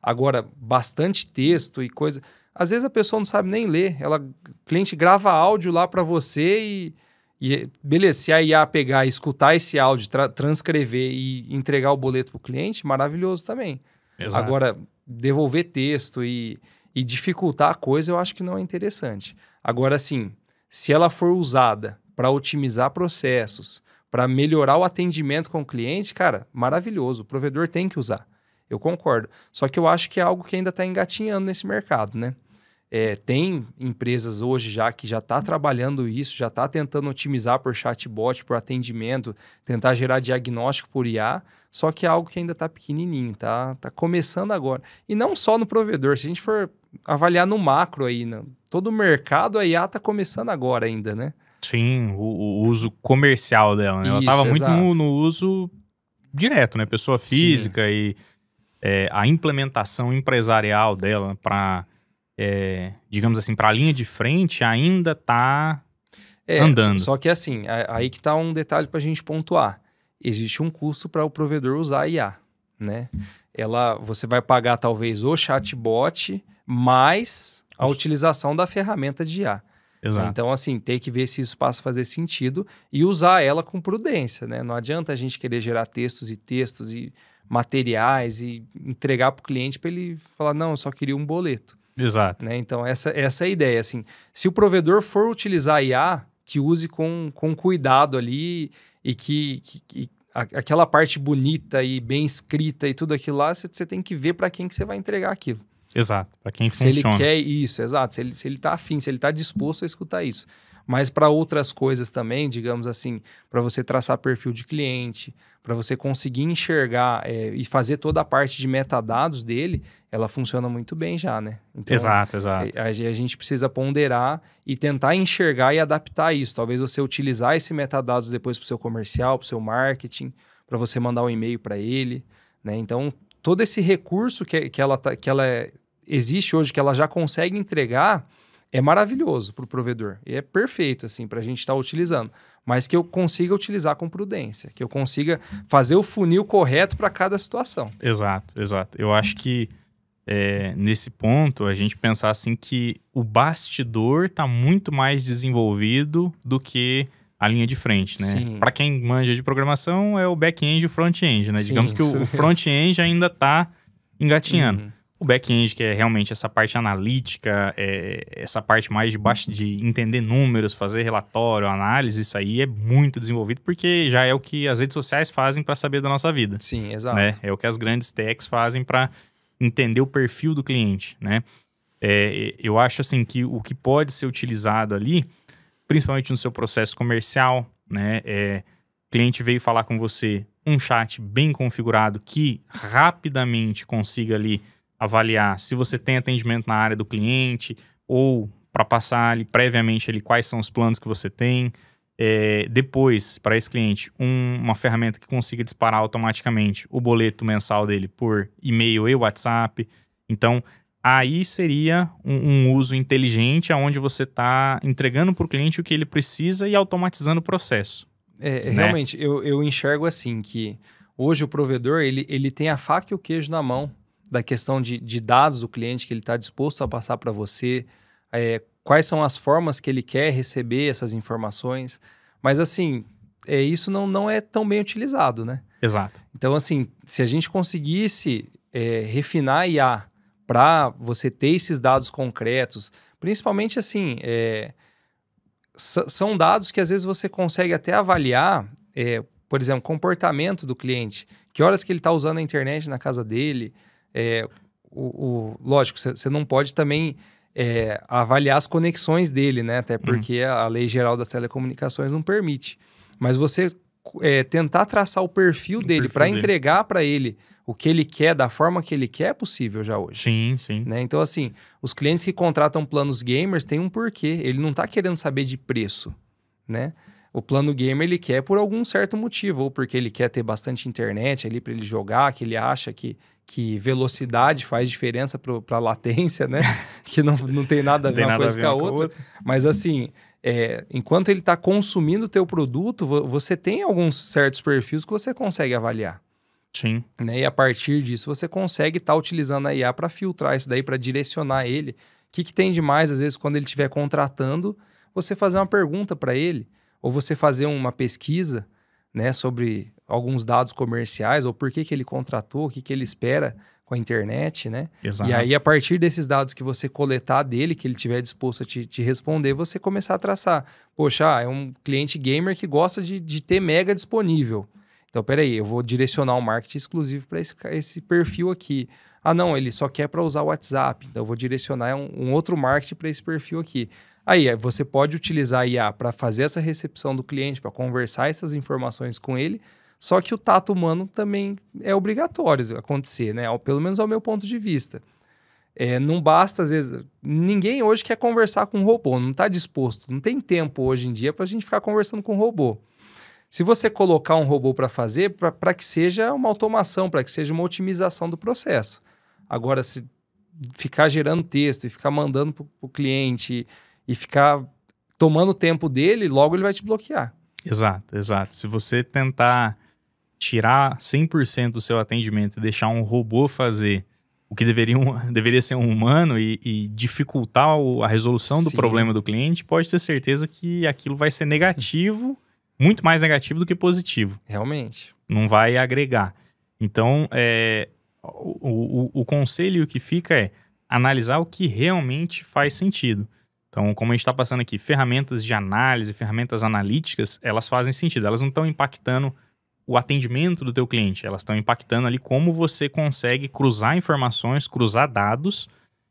Agora, bastante texto e coisa... Às vezes a pessoa não sabe nem ler. O cliente grava áudio lá para você E beleza, se a IA pegar, escutar esse áudio, transcrever e entregar o boleto para o cliente, maravilhoso também. Exato. Agora, devolver texto e dificultar a coisa, eu acho que não é interessante. Agora, assim, se ela for usada para otimizar processos, para melhorar o atendimento com o cliente, cara, maravilhoso. O provedor tem que usar. Eu concordo. Só que eu acho que é algo que ainda está engatinhando nesse mercado, né? Tem empresas hoje que já está trabalhando isso, já está tentando otimizar por chatbot, por atendimento, tentar gerar diagnóstico por IA, só que é algo que ainda está pequenininho, tá começando agora. E não só no provedor, se a gente for avaliar no macro aí, todo o mercado, a IA está começando agora ainda, né? Sim, o uso comercial dela, né? Ela Isso, estava muito exato. no uso direto, né? Pessoa física. Sim. E a implementação empresarial dela para, digamos assim, para a linha de frente ainda está andando. Só que assim, aí que está um detalhe para a gente pontuar. Existe um custo para o provedor usar a IA, né? Você vai pagar talvez o chatbot mais a utilização da ferramenta de IA. Exato. Então, assim, tem que ver se isso passa a fazer sentido e usar ela com prudência, né? Não adianta a gente querer gerar textos e materiais e entregar para o cliente para ele falar, não, eu só queria um boleto. Exato. Né? Então, essa é a ideia, assim. Se o provedor for utilizar a IA, que use com cuidado ali e que aquela parte bonita e bem escrita e tudo aquilo lá, você tem que ver para quem que você vai entregar aquilo. Exato, para quem Se funciona. ele quer isso, exato. Se ele está afim, se ele está disposto a escutar isso. Mas para outras coisas também, digamos assim, para você traçar perfil de cliente, para você conseguir enxergar e fazer toda a parte de metadados dele, ela funciona muito bem já, né? Então, Exato. A gente precisa ponderar e tentar enxergar e adaptar isso. Talvez você utilizar esse metadados depois para o seu comercial, para o seu marketing, para você mandar um e-mail para ele, né? Então, todo esse recurso que ela existe hoje, que ela já consegue entregar, é maravilhoso para o provedor. E é perfeito, assim, para a gente estar utilizando. Mas que eu consiga utilizar com prudência. Que eu consiga fazer o funil correto para cada situação. Exato. Eu acho que nesse ponto, a gente pensar assim que o bastidor está muito mais desenvolvido do que a linha de frente, né? Para quem manja de programação, é o back-end e o front-end, né? Sim, digamos que o front-end ainda está engatinhando. Uhum. O back-end, que é realmente essa parte analítica, essa parte mais de entender números, fazer relatório, análise, isso aí é muito desenvolvido, porque já é o que as redes sociais fazem para saber da nossa vida. Sim, exato. Né? É o que as grandes techs fazem para entender o perfil do cliente, né? Eu acho assim que o que pode ser utilizado ali, principalmente no seu processo comercial, né? O cliente veio falar com você, um chat bem configurado que rapidamente consiga ali avaliar se você tem atendimento na área do cliente ou para passar ali previamente ali quais são os planos que você tem. Depois, para esse cliente, uma ferramenta que consiga disparar automaticamente o boleto mensal dele por e-mail e WhatsApp. Então, aí seria um uso inteligente onde você está entregando para o cliente o que ele precisa e automatizando o processo. Né? Realmente, eu enxergo assim que hoje o provedor ele tem a faca e o queijo na mão da questão de dados do cliente que ele está disposto a passar para você, quais são as formas que ele quer receber essas informações, mas assim, isso não é tão bem utilizado, né? Exato. Então assim, se a gente conseguisse refinar a IA para você ter esses dados concretos, principalmente assim, são dados que às vezes você consegue até avaliar, por exemplo, comportamento do cliente, que horas que ele está usando a internet na casa dele. Lógico, você não pode também avaliar as conexões dele, né? Até porque a Lei Geral das Telecomunicações não permite. Mas você tentar traçar o perfil dele para entregar para ele o que ele quer, da forma que ele quer, é possível já hoje. Sim. Né? Então, assim, os clientes que contratam planos gamers têm um porquê. Ele não está querendo saber de preço, né? O plano gamer ele quer por algum certo motivo, ou porque ele quer ter bastante internet ali para ele jogar, que ele acha que velocidade faz diferença para a latência, né? Que não tem nada a ver uma coisa com a outra. Mas assim, enquanto ele está consumindo o teu produto, você tem alguns certos perfis que você consegue avaliar. Sim. Né? E a partir disso você consegue estar utilizando a IA para filtrar isso daí, para direcionar ele. O que tem de mais, às vezes, quando ele estiver contratando, você fazer uma pergunta para ele. ou você fazer uma pesquisa, né, sobre alguns dados comerciais, ou por que ele contratou, o que ele espera com a internet, né? Exato. E aí, a partir desses dados que você coletar dele, que ele estiver disposto a te responder, você começar a traçar. Poxa, é um cliente gamer que gosta de ter mega disponível. Então, peraí, eu vou direcionar um marketing exclusivo para esse perfil aqui. Ah, não, ele só quer para usar o WhatsApp. Então, eu vou direcionar um outro marketing para esse perfil aqui. Aí, você pode utilizar a IA para fazer essa recepção do cliente, para conversar essas informações com ele, só que o tato humano também é obrigatório acontecer, né? Pelo menos ao meu ponto de vista. Não basta, às vezes... Ninguém hoje quer conversar com um robô, não está disposto. Não tem tempo hoje em dia para a gente ficar conversando com um robô. Se você colocar um robô para fazer, para que seja uma automação, para que seja uma otimização do processo. Agora, se ficar gerando texto e ficar mandando para o cliente e ficar tomando o tempo dele, logo ele vai te bloquear. Exato, exato. Se você tentar tirar 100% do seu atendimento e deixar um robô fazer o que deveria ser um humano e dificultar a resolução do problema do cliente, pode ter certeza que aquilo vai ser negativo, muito mais negativo do que positivo. Realmente. Não vai agregar. Então, o conselho que fica é analisar o que realmente faz sentido. Então, como a gente está passando aqui, ferramentas de análise, ferramentas analíticas, elas fazem sentido. Elas não estão impactando o atendimento do teu cliente. Elas estão impactando ali como você consegue cruzar informações, cruzar dados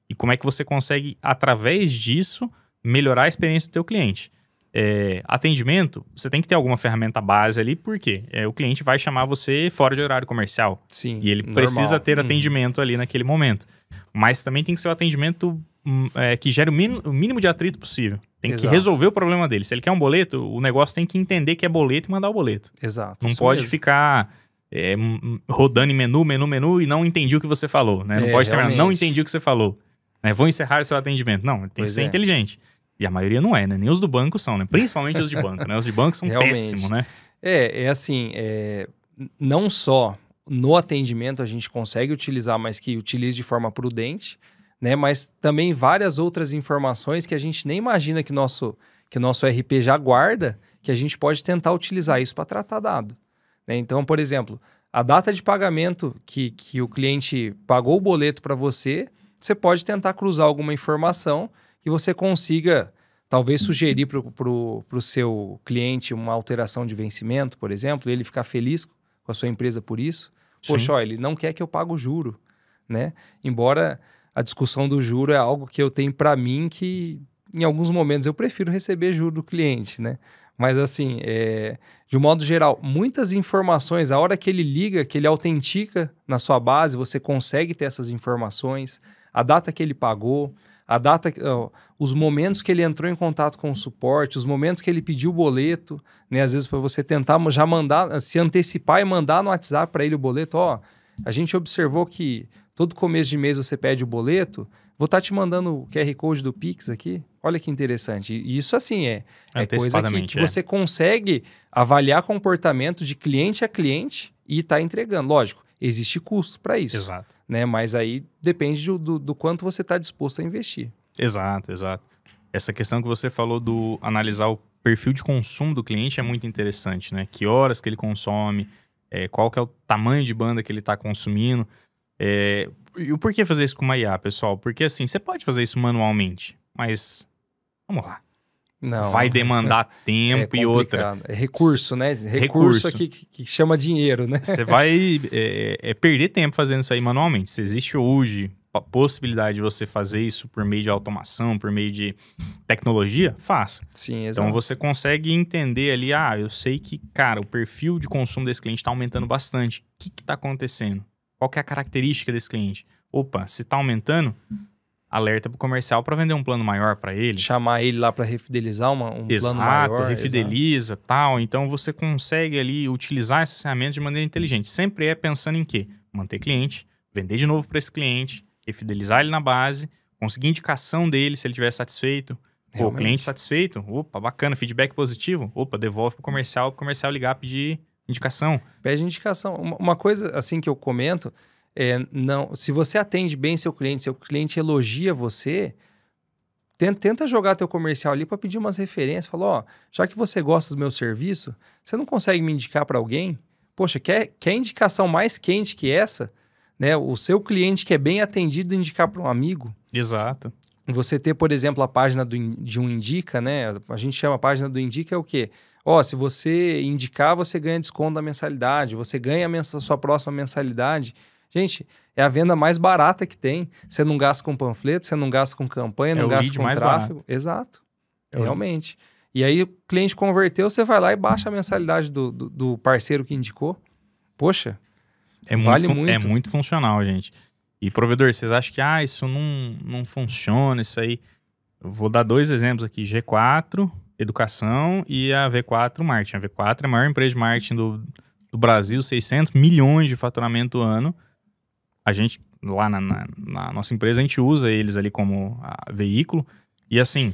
e como é que você consegue, através disso, melhorar a experiência do teu cliente. Atendimento, você tem que ter alguma ferramenta base ali, porque o cliente vai chamar você fora de horário comercial. Sim, e ele normal. Precisa ter atendimento ali naquele momento. Mas também tem que ser um atendimento que gere o mínimo de atrito possível. Tem que resolver o problema dele. Se ele quer um boleto, o negócio tem que entender que é boleto e mandar o boleto. Exato. Não pode ficar rodando em menu e não entendi o que você falou. Né? Não pode terminar, não entendi o que você falou. Vou encerrar o seu atendimento. Não, tem que ser inteligente. E a maioria não é, né? Nem os do banco são, né? Principalmente os de banco, né? Os de banco são péssimos, né? Assim, não só no atendimento a gente consegue utilizar, mas que utilize de forma prudente, né? Mas também várias outras informações que a gente nem imagina que nosso RP já guarda, que a gente pode tentar utilizar isso para tratar dado. Né? Então, por exemplo, a data de pagamento que o cliente pagou o boleto para você pode tentar cruzar alguma informação que você consiga, talvez, sugerir para o seu cliente uma alteração de vencimento, por exemplo, e ele ficar feliz com a sua empresa por isso. Poxa, ó, ele não quer que eu pague o juro, né? Embora a discussão do juro é algo que eu tenho para mim que, em alguns momentos, eu prefiro receber juro do cliente, né? Mas, assim, de um modo geral, muitas informações, a hora que ele liga, que ele autentica na sua base, você consegue ter essas informações, a data que ele pagou, a data, os momentos que ele entrou em contato com o suporte, os momentos que ele pediu o boleto, né? Às vezes para você tentar já mandar, se antecipar e mandar no WhatsApp para ele o boleto, a gente observou que todo começo de mês você pede o boleto, vou estar te mandando o QR Code do Pix aqui, olha que interessante. E isso assim é coisa que você consegue avaliar comportamento de cliente a cliente e tá entregando, lógico. Existe custo para isso. Exato. Né? Mas aí depende do quanto você está disposto a investir. Exato, exato. Essa questão que você falou do analisar o perfil de consumo do cliente é muito interessante, né? Que horas que ele consome, qual que é o tamanho de banda que ele está consumindo. E o porquê fazer isso com uma IA, pessoal? Porque assim, você pode fazer isso manualmente, mas vamos lá. Não, vai demandar tempo e outra. É recurso, né? Recurso aqui que chama dinheiro, né? Você vai perder tempo fazendo isso aí manualmente. Se existe hoje a possibilidade de você fazer isso por meio de automação, por meio de tecnologia, faça. Sim, exato. Então você consegue entender ali, eu sei que, cara, o perfil de consumo desse cliente está aumentando bastante. O que está acontecendo? Qual que é a característica desse cliente? Opa, se está aumentando, alerta pro comercial para vender um plano maior para ele. Chamar ele lá para refidelizar um plano maior. Refideliza, tal. Então você consegue ali utilizar essas ferramentas de maneira inteligente. Sempre pensando em quê? Manter cliente, vender de novo para esse cliente, refidelizar ele na base, conseguir indicação dele se ele estiver satisfeito. O cliente satisfeito, opa, bacana, feedback positivo, opa, devolve pro comercial ligar, pedir indicação. Pede indicação. Uma coisa assim que eu comento... não, se você atende bem seu cliente elogia você, tenta jogar teu comercial ali para pedir umas referências. Fala, ó, já que você gosta do meu serviço, você não consegue me indicar para alguém? Poxa, quer indicação mais quente que essa? Né? O seu cliente que é bem atendido indicar para um amigo. Exato. Você ter, por exemplo, a página de um Indica, né? A gente chama a página do Indica é o quê? Ó, se você indicar, você ganha desconto da mensalidade, você ganha a sua próxima mensalidade. Gente, é a venda mais barata que tem. Você não gasta com panfleto, você não gasta com campanha, não gasta com tráfego. Exato. Realmente. E aí o cliente converteu, você vai lá e baixa a mensalidade do parceiro que indicou. Poxa, vale muito. É muito funcional, gente. E provedor, vocês acham que isso não funciona, isso aí? Eu vou dar 2 exemplos aqui. G4, educação, e a V4, marketing. A V4 é a maior empresa de marketing do Brasil, 600 milhões de faturamento ano. A gente, lá na nossa empresa, a gente usa eles ali como veículo. E assim,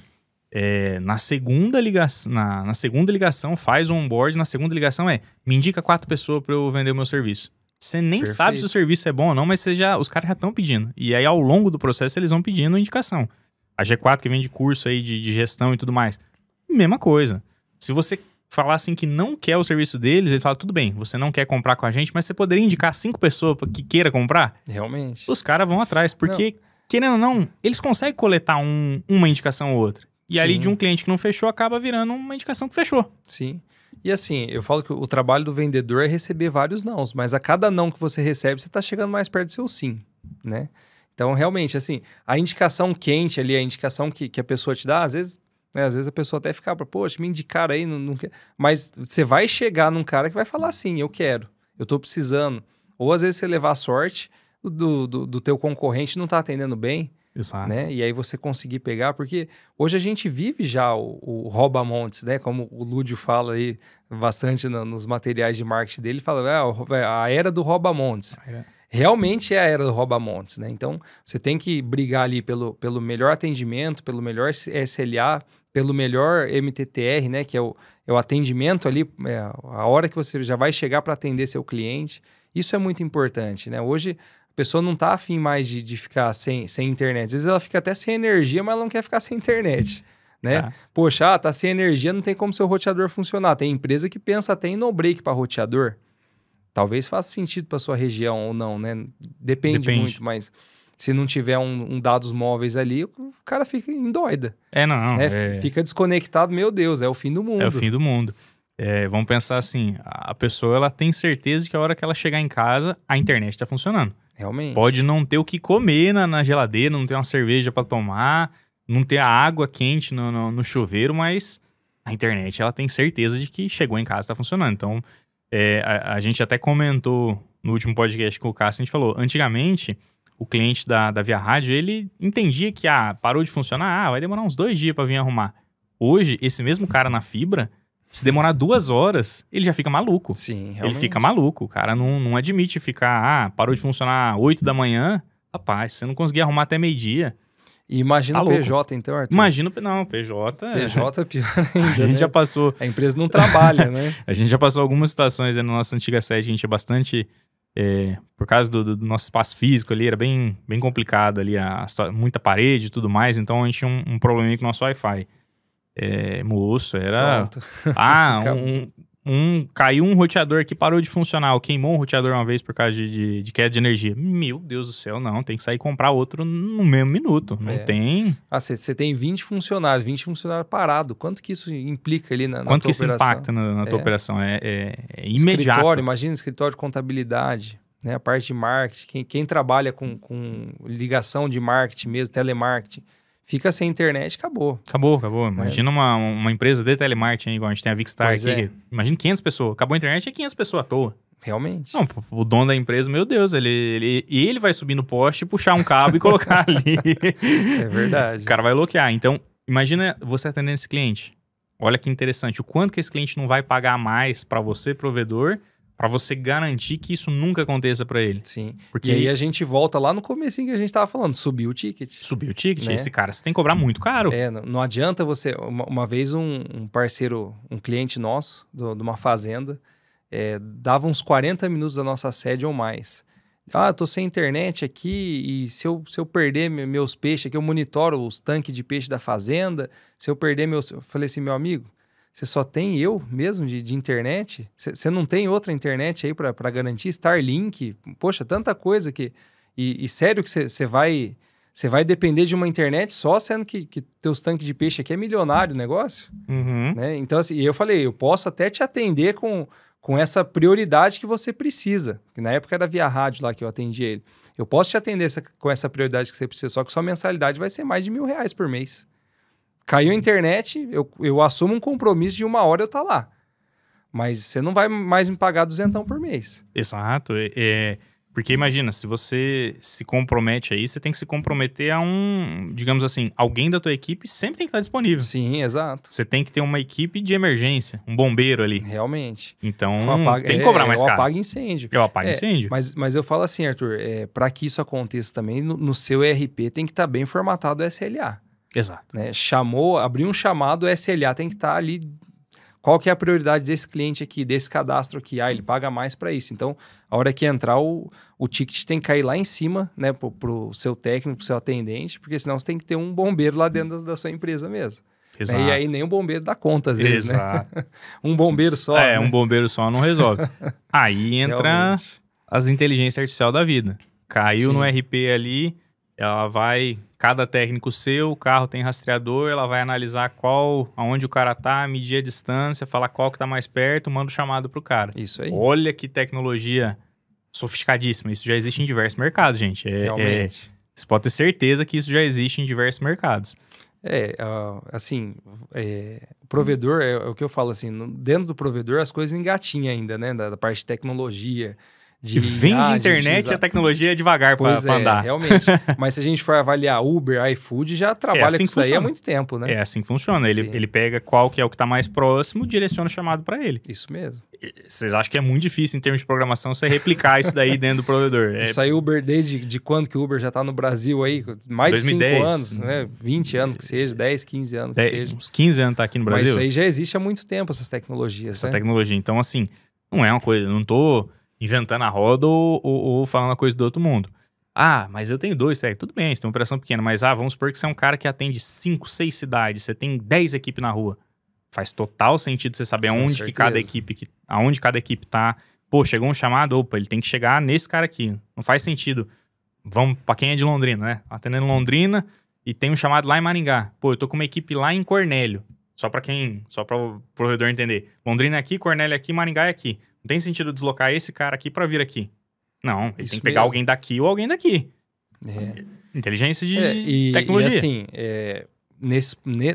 na segunda ligação faz o onboard, na segunda ligação me indica 4 pessoas para eu vender o meu serviço. Você nem sabe se o serviço é bom ou não, mas os caras já estão pedindo. E aí, ao longo do processo, eles vão pedindo indicação. A G4, que vende curso aí de gestão e tudo mais, mesma coisa. Se você falar assim que não quer o serviço deles, ele fala, tudo bem, você não quer comprar com a gente, mas você poderia indicar 5 pessoas que queira comprar? Realmente. Os caras vão atrás, porque, querendo ou não, eles conseguem coletar uma indicação ou outra. E ali de um cliente que não fechou, acaba virando uma indicação que fechou. Sim. E assim, eu falo que o trabalho do vendedor é receber vários nãos, mas a cada não que você recebe, você está chegando mais perto do seu sim, né? Então, realmente, assim, a indicação quente ali, a indicação que a pessoa te dá, às vezes a pessoa até fica, poxa, me indicaram aí, não quer. Mas você vai chegar num cara que vai falar assim, eu quero, eu tô precisando. Ou às vezes você levar a sorte do teu concorrente não tá atendendo bem. Exato. Né? E aí você conseguir pegar, porque hoje a gente vive já o rouba-montes, né? Como o Lúdio fala aí bastante nos materiais de marketing dele, fala a era do rouba-montes. Realmente é a era do rouba-montes, né? Então, você tem que brigar ali pelo melhor atendimento, pelo melhor SLA, pelo melhor MTTR, né? Que é o atendimento ali, a hora que você já vai chegar para atender seu cliente. Isso é muito importante, né? Hoje, a pessoa não tá afim mais de ficar sem internet. Às vezes ela fica até sem energia, mas ela não quer ficar sem internet, né? Poxa, tá sem energia, não tem como seu roteador funcionar. Tem empresa que pensa até em no-break para roteador. Talvez faça sentido para sua região ou não, né? Depende muito, mas se não tiver um dados móveis ali, o cara fica endoida. Fica desconectado, meu Deus, é o fim do mundo. É o fim do mundo. Vamos pensar assim, a pessoa ela tem certeza de que a hora que ela chegar em casa, a internet está funcionando. Realmente. Pode não ter o que comer na geladeira, não ter uma cerveja para tomar, não ter a água quente no chuveiro, mas a internet ela tem certeza de que chegou em casa e está funcionando. Então, a gente até comentou no último podcast com o Cássio, a gente falou, antigamente, o cliente da Via Rádio, ele entendia que parou de funcionar, vai demorar uns 2 dias para vir arrumar. Hoje, esse mesmo cara na fibra, se demorar 2 horas, ele já fica maluco. Sim, realmente. Ele fica maluco. O cara não admite ficar, parou de funcionar 8 da manhã. Rapaz, você não conseguia arrumar até meio-dia. E imagina o PJ, então, Arthur. Não, PJ... PJ é pior ainda, A gente já passou... A empresa não trabalha, né? A gente já passou algumas situações na nossa antiga sede, que a gente é bastante... por causa do nosso espaço físico ali, era bem complicado ali, muita parede e tudo mais, então a gente tinha um probleminha com o nosso Wi-Fi. Moço, era... Caiu um roteador que parou de funcionar, queimou um roteador uma vez por causa de queda de energia. Meu Deus do céu, não, tem que sair e comprar outro no mesmo minuto, não tem... Você tem 20 funcionários parados, quanto que isso implica ali na tua operação? Quanto que isso impacta na tua operação? É imediato. Imagina escritório de contabilidade, né? A parte de marketing, quem trabalha com ligação de marketing mesmo, telemarketing, fica sem internet, acabou. Acabou. Imagina uma empresa de telemarketing, igual a gente tem a Vicstar aqui. Imagina 500 pessoas. Acabou a internet, 500 pessoas à toa. Realmente. Não, o dono da empresa, meu Deus, ele vai subir no poste, puxar um cabo e colocar ali. É verdade. O cara vai bloquear. Então, imagina você atendendo esse cliente. Olha que interessante. O quanto que esse cliente não vai pagar mais para você, provedor, para você garantir que isso nunca aconteça para ele. Sim. Porque aí a gente volta lá no comecinho que a gente tava falando, subir o ticket. Subir o ticket, né? Esse cara você tem que cobrar muito caro. Não adianta você... Uma vez um parceiro, um cliente nosso, de uma fazenda, dava uns 40 minutos da nossa sede ou mais. Ah, eu tô sem internet aqui e se eu perder meus peixes aqui, eu monitoro os tanques de peixe da fazenda, se eu perder meus... Eu falei assim, meu amigo, você só tem eu mesmo de internet? Você não tem outra internet aí para garantir? Starlink? Poxa, tanta coisa que... E sério que você vai depender de uma internet só, sendo que teus tanques de peixe aqui é milionário o negócio? Uhum. Né? Então, assim, eu falei, eu posso até te atender com essa prioridade que você precisa. Que na época era via rádio lá que eu atendi ele. Eu posso te atender com essa prioridade que você precisa, só que sua mensalidade vai ser mais de R$ 1.000 por mês. Caiu a internet, eu assumo um compromisso de 1 hora eu estar lá. Mas você não vai mais me pagar 200 por mês. Exato. Porque imagina, se você se compromete aí, você tem que se comprometer a digamos assim, alguém da tua equipe sempre tem que estar disponível. Sim, exato. Você tem que ter uma equipe de emergência, um bombeiro ali. Realmente. Então, tem que cobrar mais caro. Apaga incêndio. Eu apago incêndio. Mas eu falo assim, Arthur, para que isso aconteça também, no seu ERP tem que estar bem formatado o SLA. Exato. Né? Abriu um chamado, o SLA tem que estar ali. Qual que é a prioridade desse cliente aqui, desse cadastro aqui? Ah, ele paga mais para isso. Então, a hora que entrar, o ticket tem que cair lá em cima, né, pro seu técnico, pro seu atendente, porque senão você tem que ter um bombeiro lá dentro da sua empresa mesmo. Exato. E aí nem o bombeiro dá conta, às vezes, Exato. né? Um bombeiro só. Né? Né? Um bombeiro só não resolve. Aí entra Realmente. as inteligências artificial da vida. Caiu Sim. no RP ali, ela vai... Cada técnico seu, o carro tem rastreador, ela vai analisar aonde o cara tá, medir a distância, falar qual que tá mais perto, manda o chamado pro cara. Isso aí. Olha que tecnologia sofisticadíssima. Isso já existe em diversos mercados, gente. Realmente. Você pode ter certeza que isso já existe em diversos mercados. O provedor, é o que eu falo assim, dentro do provedor as coisas engatinham ainda, né? Da parte de tecnologia. E vende internet e a tecnologia é devagar para andar. Realmente. Mas se a gente for avaliar Uber, iFood, já trabalha assim com isso aí há muito tempo, né? É assim que funciona. Ele pega qual que é o que está mais próximo, direciona o chamado para ele. Isso mesmo. Vocês acham que é muito difícil em termos de programação você replicar isso daí dentro do provedor? Isso aí, Uber, desde quando que o Uber já está no Brasil aí? Mais 2010. de 5 anos, né? 20 anos que seja, 10, 15 anos que seja. Uns 15 anos está aqui no Brasil. Mas isso aí já existe há muito tempo, essas tecnologias. Essa tecnologia. Então, assim, não é uma coisa... Não tô inventando a roda ou falando a coisa do outro mundo. Ah, mas eu tenho 2, tudo bem, você tem uma operação pequena, mas vamos supor que você é um cara que atende 5, 6 cidades, você tem 10 equipes na rua. Faz total sentido você saber aonde cada equipe tá. Pô, chegou um chamado, opa, ele tem que chegar nesse cara aqui. Não faz sentido. Vamos pra quem é de Londrina, né? Atendendo Londrina e tem um chamado lá em Maringá. Pô, eu tô com uma equipe lá em Cornélio. Só pra o provedor entender. Londrina é aqui, Cornélio é aqui, Maringá é aqui. Não tem sentido deslocar esse cara aqui pra vir aqui. Não, ele tem que pegar alguém daqui ou alguém daqui. Inteligência de tecnologia. E assim,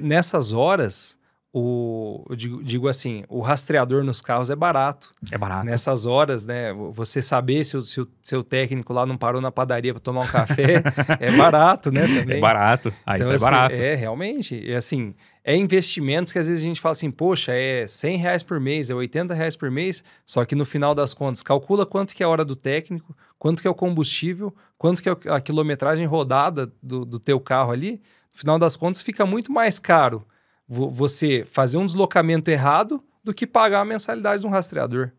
nessas horas, eu digo assim, o rastreador nos carros é barato. É barato. Nessas horas, né, você saber se o seu técnico lá não parou na padaria para tomar um café, é barato, né, também. É barato. Então, isso é barato. Realmente. E assim, investimentos que às vezes a gente fala assim, poxa, é R$100 por mês, é R$80 por mês, só que no final das contas, calcula quanto que é a hora do técnico, quanto que é o combustível, quanto que é a quilometragem rodada do teu carro ali. No final das contas, fica muito mais caro você fazer um deslocamento errado do que pagar a mensalidade de um rastreador,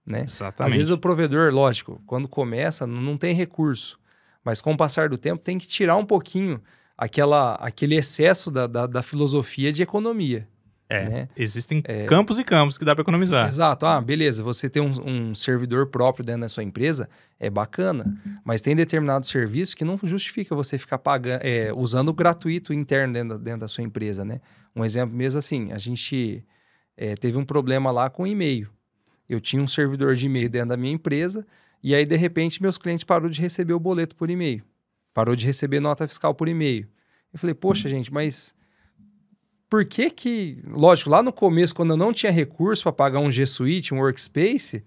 né? Exatamente. Às vezes o provedor, lógico, quando começa, não tem recurso, mas com o passar do tempo tem que tirar um pouquinho aquele excesso da filosofia de economia. Né? Existem campos e campos que dá para economizar. Exato. Beleza, você tem um servidor próprio dentro da sua empresa, é bacana, mas tem determinados serviços que não justifica você ficar pagando, usando o gratuito interno dentro da sua empresa, né? Um exemplo mesmo assim, a gente teve um problema lá com e-mail. Eu tinha um servidor de e-mail dentro da minha empresa e aí, de repente, meus clientes pararam de receber o boleto por e-mail. Parou de receber nota fiscal por e-mail. Eu falei, poxa, gente, mas por que... Lógico, lá no começo, quando eu não tinha recurso para pagar um G Suite, um Workspace,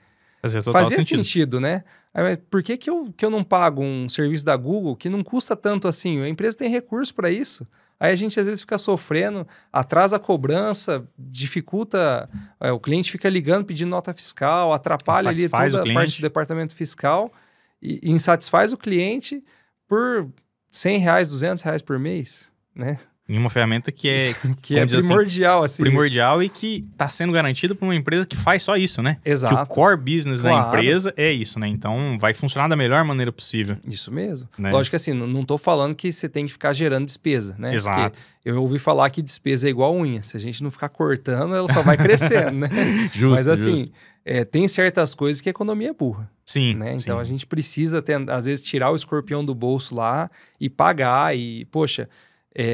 fazia sentido, né? Mas por que eu não pago um serviço da Google que não custa tanto assim? A empresa tem recurso para isso. Aí a gente às vezes fica sofrendo, atrasa a cobrança, dificulta, o cliente fica ligando pedindo nota fiscal, atrapalha ali toda a parte do departamento fiscal e insatisfaz o cliente por R$100, R$200 por mês, né? Em uma ferramenta que é, que é primordial, assim. Primordial e que está sendo garantida por uma empresa que faz só isso, né? Exato. Que o core business da empresa é isso, né? Então, vai funcionar da melhor maneira possível. Isso mesmo. Né? Lógico que assim, não estou falando que você tem que ficar gerando despesa, né? Exato. Porque eu ouvi falar que despesa é igual unha. Se a gente não ficar cortando, ela só vai crescendo, né? Justo, mas assim, justo. Tem certas coisas que a economia é burra. Sim, né? Então, sim. a gente precisa, às vezes, tirar o escorpião do bolso lá e pagar. E, poxa...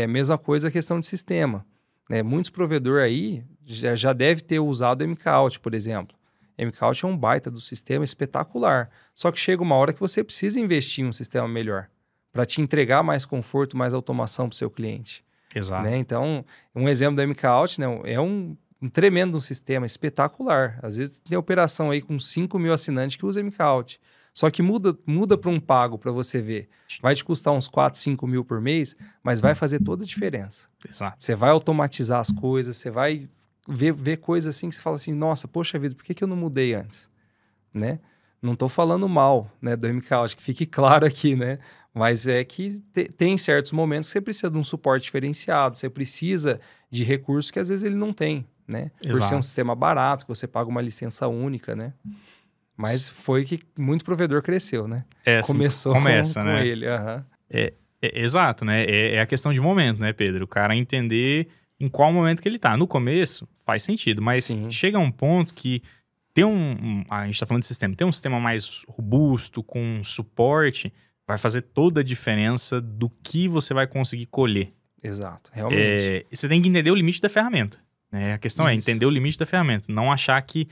mesma coisa a questão de sistema. Né? Muitos provedores aí já devem ter usado o MKOut, por exemplo. MKOut é um baita do sistema espetacular. Só que chega uma hora que você precisa investir em um sistema melhor para te entregar mais conforto, mais automação para o seu cliente. Exato. Né? Então, um exemplo do MKOut, né? É um tremendo sistema espetacular. Às vezes tem operação aí com 5 mil assinantes que usa MKOut. Só que muda para um pago para você ver. Vai te custar uns 4, 5 mil por mês, mas vai fazer toda a diferença. Exato. Você vai automatizar as coisas, você vai ver coisas assim que você fala assim, nossa, poxa vida, por que eu não mudei antes? Né? Não estou falando mal, né, do MKOut, que fique claro aqui, né? Mas é que tem certos momentos que você precisa de um suporte diferenciado, você precisa de recursos que às vezes ele não tem, né? Exato. Por ser um sistema barato, que você paga uma licença única, né? Mas foi que muito provedor cresceu, né? Começou com né? ele. Uhum. Exato, né? É a questão de momento, né, Pedro? O cara entender em qual momento que ele tá. No começo, faz sentido, mas Sim. chega um ponto que tem a gente tá falando de sistema, tem um sistema mais robusto, com suporte, vai fazer toda a diferença do que você vai conseguir colher. Exato, realmente. Você tem que entender o limite da ferramenta, né? A questão é entender o limite da ferramenta, não achar que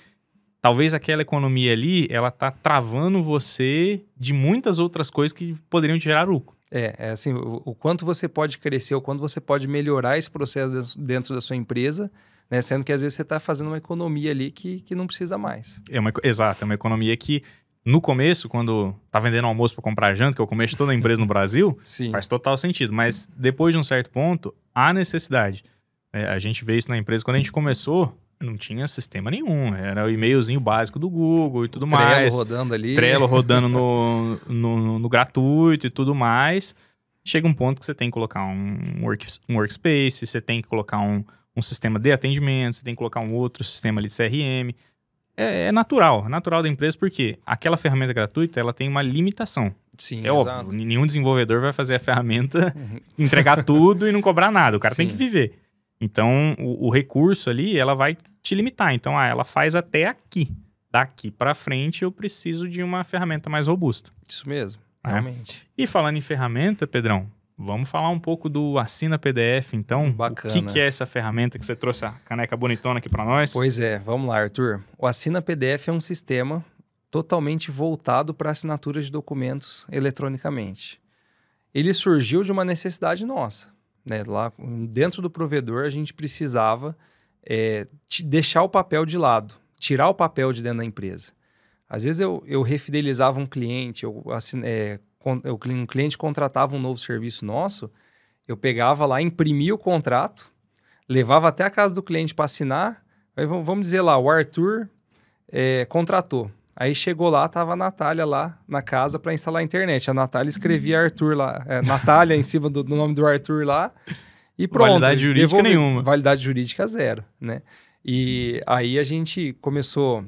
talvez aquela economia ali, ela tá travando você de muitas outras coisas que poderiam te gerar lucro. É assim, o quanto você pode crescer, o quanto você pode melhorar esse processo dentro da sua empresa, né? Sendo que às vezes você está fazendo uma economia ali que não precisa mais. Exato, é uma economia que no começo, quando tá vendendo almoço para comprar janta, que é o começo de toda a empresa no Brasil, Sim. Faz total sentido. Mas depois de um certo ponto, há necessidade. A gente vê isso na empresa, quando a gente começou, não tinha sistema nenhum. Era o e-mailzinho básico do Google e tudo mais. Trello rodando ali. Trello rodando no gratuito e tudo mais. Chega um ponto que você tem que colocar um workspace, você tem que colocar um sistema de atendimento, você tem que colocar um outro sistema ali de CRM. É natural da empresa, porque aquela ferramenta gratuita, ela tem uma limitação. Sim, é exato. Óbvio, nenhum desenvolvedor vai fazer a ferramenta, entregar tudo e não cobrar nada. O cara tem que viver. Então, o recurso ali, ela vai te limitar. Então, ela faz até aqui. Daqui para frente, eu preciso de uma ferramenta mais robusta. Isso mesmo, realmente. E falando em ferramenta, Pedrão, vamos falar um pouco do Assina PDF, então. Bacana. O que é essa ferramenta que você trouxe a caneca bonitona aqui para nós? Pois é, vamos lá, Arthur. O Assina PDF é um sistema totalmente voltado para assinatura de documentos eletronicamente. Ele surgiu de uma necessidade nossa. Né? Lá dentro do provedor, a gente precisava deixar o papel de lado, tirar o papel de dentro da empresa. Às vezes eu refidelizava um cliente, um cliente contratava um novo serviço nosso, eu pegava lá, imprimia o contrato, levava até a casa do cliente para assinar, aí vamos dizer lá, o Arthur contratou. Aí chegou lá, tava a Natália lá na casa para instalar a internet. A Natália escrevia Arthur lá, Natália em cima do nome do Arthur lá, e pronto. Validade jurídica nenhuma. Validade jurídica zero, né? E aí a gente começou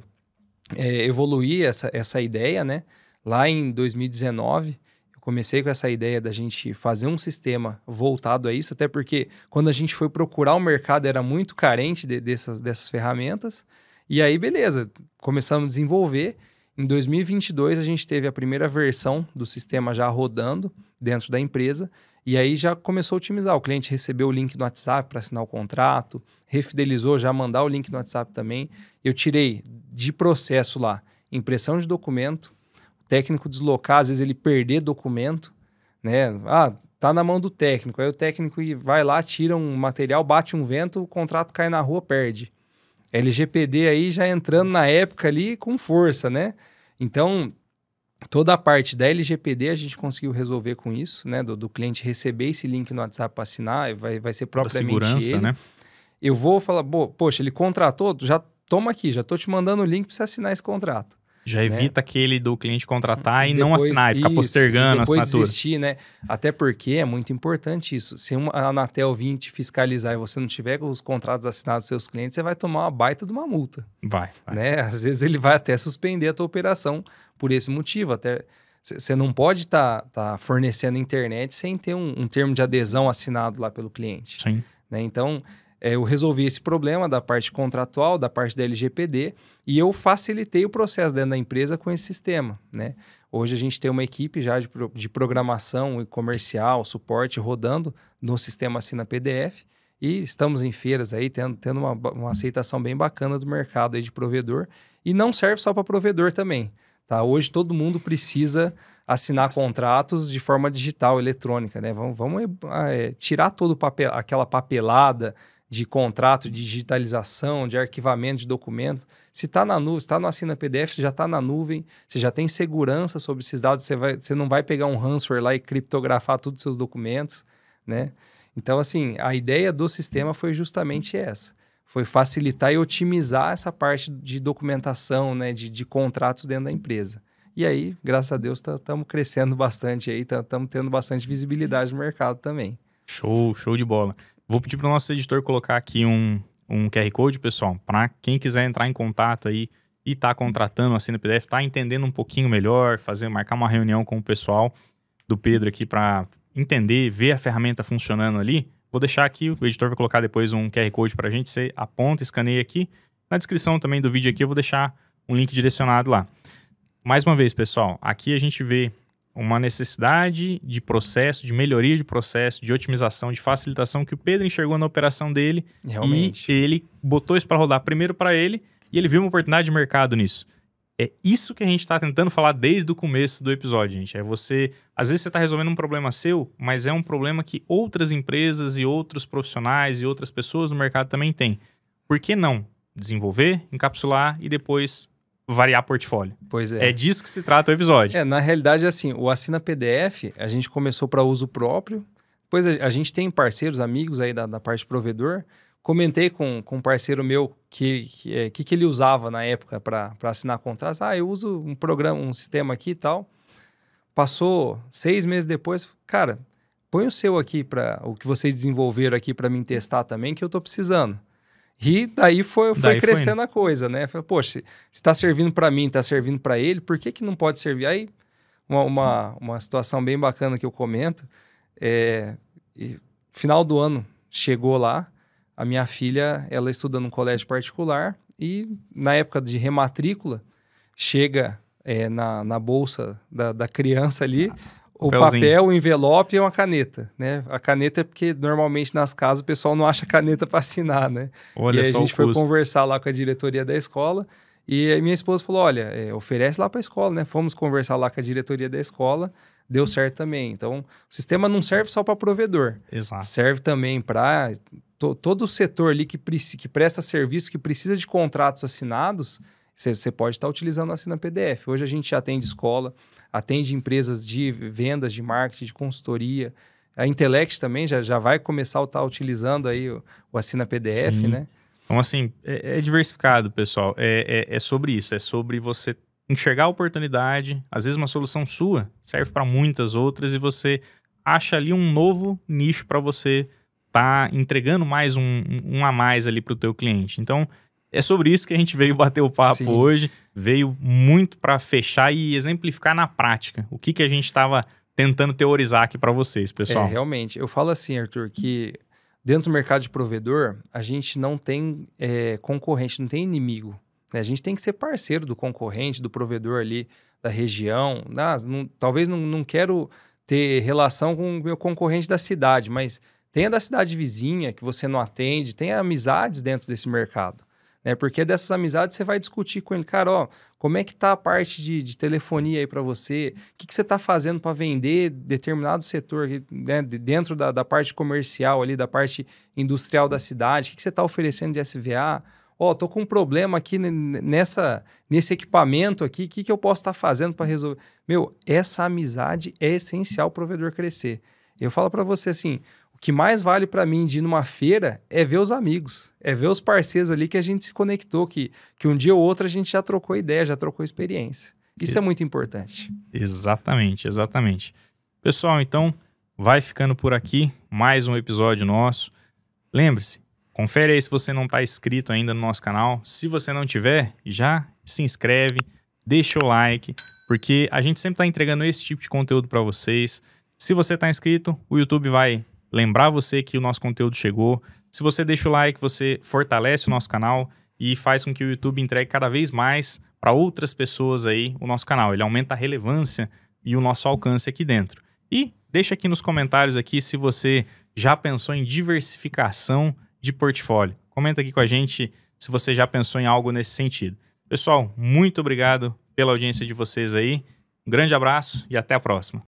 a evoluir essa ideia, né? Lá em 2019, eu comecei com essa ideia da gente fazer um sistema voltado a isso, até porque quando a gente foi procurar o mercado era muito carente dessas ferramentas. E aí, beleza, começamos a desenvolver. Em 2022, a gente teve a primeira versão do sistema já rodando dentro da empresa. E aí já começou a otimizar. O cliente recebeu o link no WhatsApp para assinar o contrato, refidelizou, já mandar o link no WhatsApp também. Eu tirei de processo lá impressão de documento, o técnico deslocar, às vezes ele perder documento, né? Tá na mão do técnico. Aí o técnico vai lá, tira um material, bate um vento, o contrato cai na rua, perde. LGPD aí já entrando na época ali com força, né? Então, toda a parte da LGPD a gente conseguiu resolver com isso, né? Do cliente receber esse link no WhatsApp para assinar, vai ser propriamente segurança, ele. Né? Eu vou falar, poxa, ele contratou, já toma aqui, já tô te mandando o link para você assinar esse contrato. Já evita aquele do cliente contratar e Depois, não assinar, e ficar postergando a depois assinatura. desistir, né? Até porque é muito importante isso. Se a Anatel vir te fiscalizar e você não tiver com os contratos assinados dos seus clientes, você vai tomar uma baita de uma multa. Vai. Né? Às vezes ele vai até suspender a tua operação por esse motivo. Até você não pode tá fornecendo internet sem ter um termo de adesão assinado lá pelo cliente. Sim. Né? Então, eu resolvi esse problema da parte contratual, da parte da LGPD, e eu facilitei o processo dentro da empresa com esse sistema. Né? Hoje a gente tem uma equipe já de programação e comercial, suporte rodando no sistema Assina PDF, e estamos em feiras aí tendo uma aceitação bem bacana do mercado aí de provedor, e não serve só para provedor também. Tá? Hoje todo mundo precisa assinar contratos de forma digital, eletrônica. Né? Vamos tirar todo aquela papelada de contrato, de digitalização, de arquivamento de documento. Se está na nuvem, se está no Assina PDF, já está na nuvem, você já tem segurança sobre esses dados, você não vai pegar um ransomware lá e criptografar todos os seus documentos, né? Então, assim, a ideia do sistema foi justamente essa. Foi facilitar e otimizar essa parte de documentação, né, de contratos dentro da empresa. E aí, graças a Deus, estamos crescendo bastante aí, estamos tendo bastante visibilidade no mercado também. Show de bola. Vou pedir para o nosso editor colocar aqui um QR Code, pessoal, para quem quiser entrar em contato aí e tá contratando a Assina PDF, tá entendendo um pouquinho melhor, marcar uma reunião com o pessoal do Pedro aqui para entender, ver a ferramenta funcionando ali. Vou deixar aqui, o editor vai colocar depois um QR Code para a gente, você aponta, escaneia aqui. Na descrição também do vídeo aqui eu vou deixar um link direcionado lá. Mais uma vez, pessoal, aqui a gente vê uma necessidade de processo, de melhoria de processo, de otimização, de facilitação que o Pedro enxergou na operação dele. Realmente. E ele botou isso para rodar primeiro para ele e ele viu uma oportunidade de mercado nisso. É isso que a gente está tentando falar desde o começo do episódio, gente. É você... Às vezes você está resolvendo um problema seu, mas é um problema que outras empresas e outros profissionais e outras pessoas no mercado também têm. Por que não desenvolver, encapsular e depois variar portfólio? Pois é. É disso que se trata o episódio. Na realidade, assim, o Assina PDF, a gente começou para uso próprio. Depois a gente tem parceiros, amigos aí da parte de provedor. Comentei com um parceiro meu que ele usava na época para assinar contratos. Eu uso um programa, um sistema aqui e tal. Passou 6 meses depois, cara, põe o seu aqui, o que vocês desenvolveram aqui para mim testar também, que eu tô precisando. E daí foi crescendo a coisa, né? Falei, poxa, se está servindo para mim, está servindo para ele, por que não pode servir? Aí, uma situação bem bacana que eu comento, final do ano, chegou lá, a minha filha, ela estuda num colégio particular e na época de rematrícula, chega na bolsa da criança ali, o papel, o envelope e uma caneta, né? A caneta é porque normalmente nas casas o pessoal não acha caneta para assinar, né? Olha, e aí só a gente o foi custo. conversar lá com a diretoria da escola e aí minha esposa falou, olha, oferece lá para a escola, né? Fomos conversar lá com a diretoria da escola, deu certo também. Então, o sistema não serve só para provedor. Exato. Serve também para todo o setor ali que presta serviço, que precisa de contratos assinados, você pode estar utilizando o Assina PDF. Hoje a gente já atende escola, atende empresas de vendas, de marketing, de consultoria. A Intelect também já vai começar a estar utilizando aí o Assina PDF, Sim. né? Então, assim, é diversificado, pessoal. É sobre isso, é sobre você enxergar a oportunidade. Às vezes uma solução sua serve para muitas outras e você acha ali um novo nicho para você tá entregando mais um a mais ali para o teu cliente. Então, é sobre isso que a gente veio bater o papo Sim. hoje. Veio muito para fechar e exemplificar na prática o que a gente estava tentando teorizar aqui para vocês, pessoal. Realmente. Eu falo assim, Arthur, que dentro do mercado de provedor, a gente não tem concorrente, não tem inimigo. Né? A gente tem que ser parceiro do concorrente, do provedor ali da região. Talvez não quero ter relação com o meu concorrente da cidade, mas tenha da cidade vizinha que você não atende, tenha amizades dentro desse mercado. Né? Porque dessas amizades você vai discutir com ele, cara, como é que tá a parte de telefonia aí para você? O que você está fazendo para vender determinado setor, né? Dentro da parte comercial ali, da parte industrial da cidade? O que você está oferecendo de SVA? Tô com um problema aqui nesse equipamento aqui, o que eu posso estar fazendo para resolver? Essa amizade é essencial para o provedor crescer. Eu falo para você assim, o que mais vale para mim de ir numa feira é ver os amigos, é ver os parceiros ali que a gente se conectou, que um dia ou outro a gente já trocou ideia, já trocou experiência. Isso é muito importante. Exatamente, exatamente. Pessoal, então, vai ficando por aqui mais um episódio nosso. Lembre-se, confere aí se você não está inscrito ainda no nosso canal. Se você não tiver, já se inscreve, deixa o like, porque a gente sempre está entregando esse tipo de conteúdo para vocês. Se você está inscrito, o YouTube vai lembrar você que o nosso conteúdo chegou. Se você deixa o like, você fortalece o nosso canal e faz com que o YouTube entregue cada vez mais para outras pessoas aí o nosso canal. Ele aumenta a relevância e o nosso alcance aqui dentro. E deixa aqui nos comentários aqui se você já pensou em diversificação de portfólio. Comenta aqui com a gente se você já pensou em algo nesse sentido. Pessoal, muito obrigado pela audiência de vocês aí. Um grande abraço e até a próxima.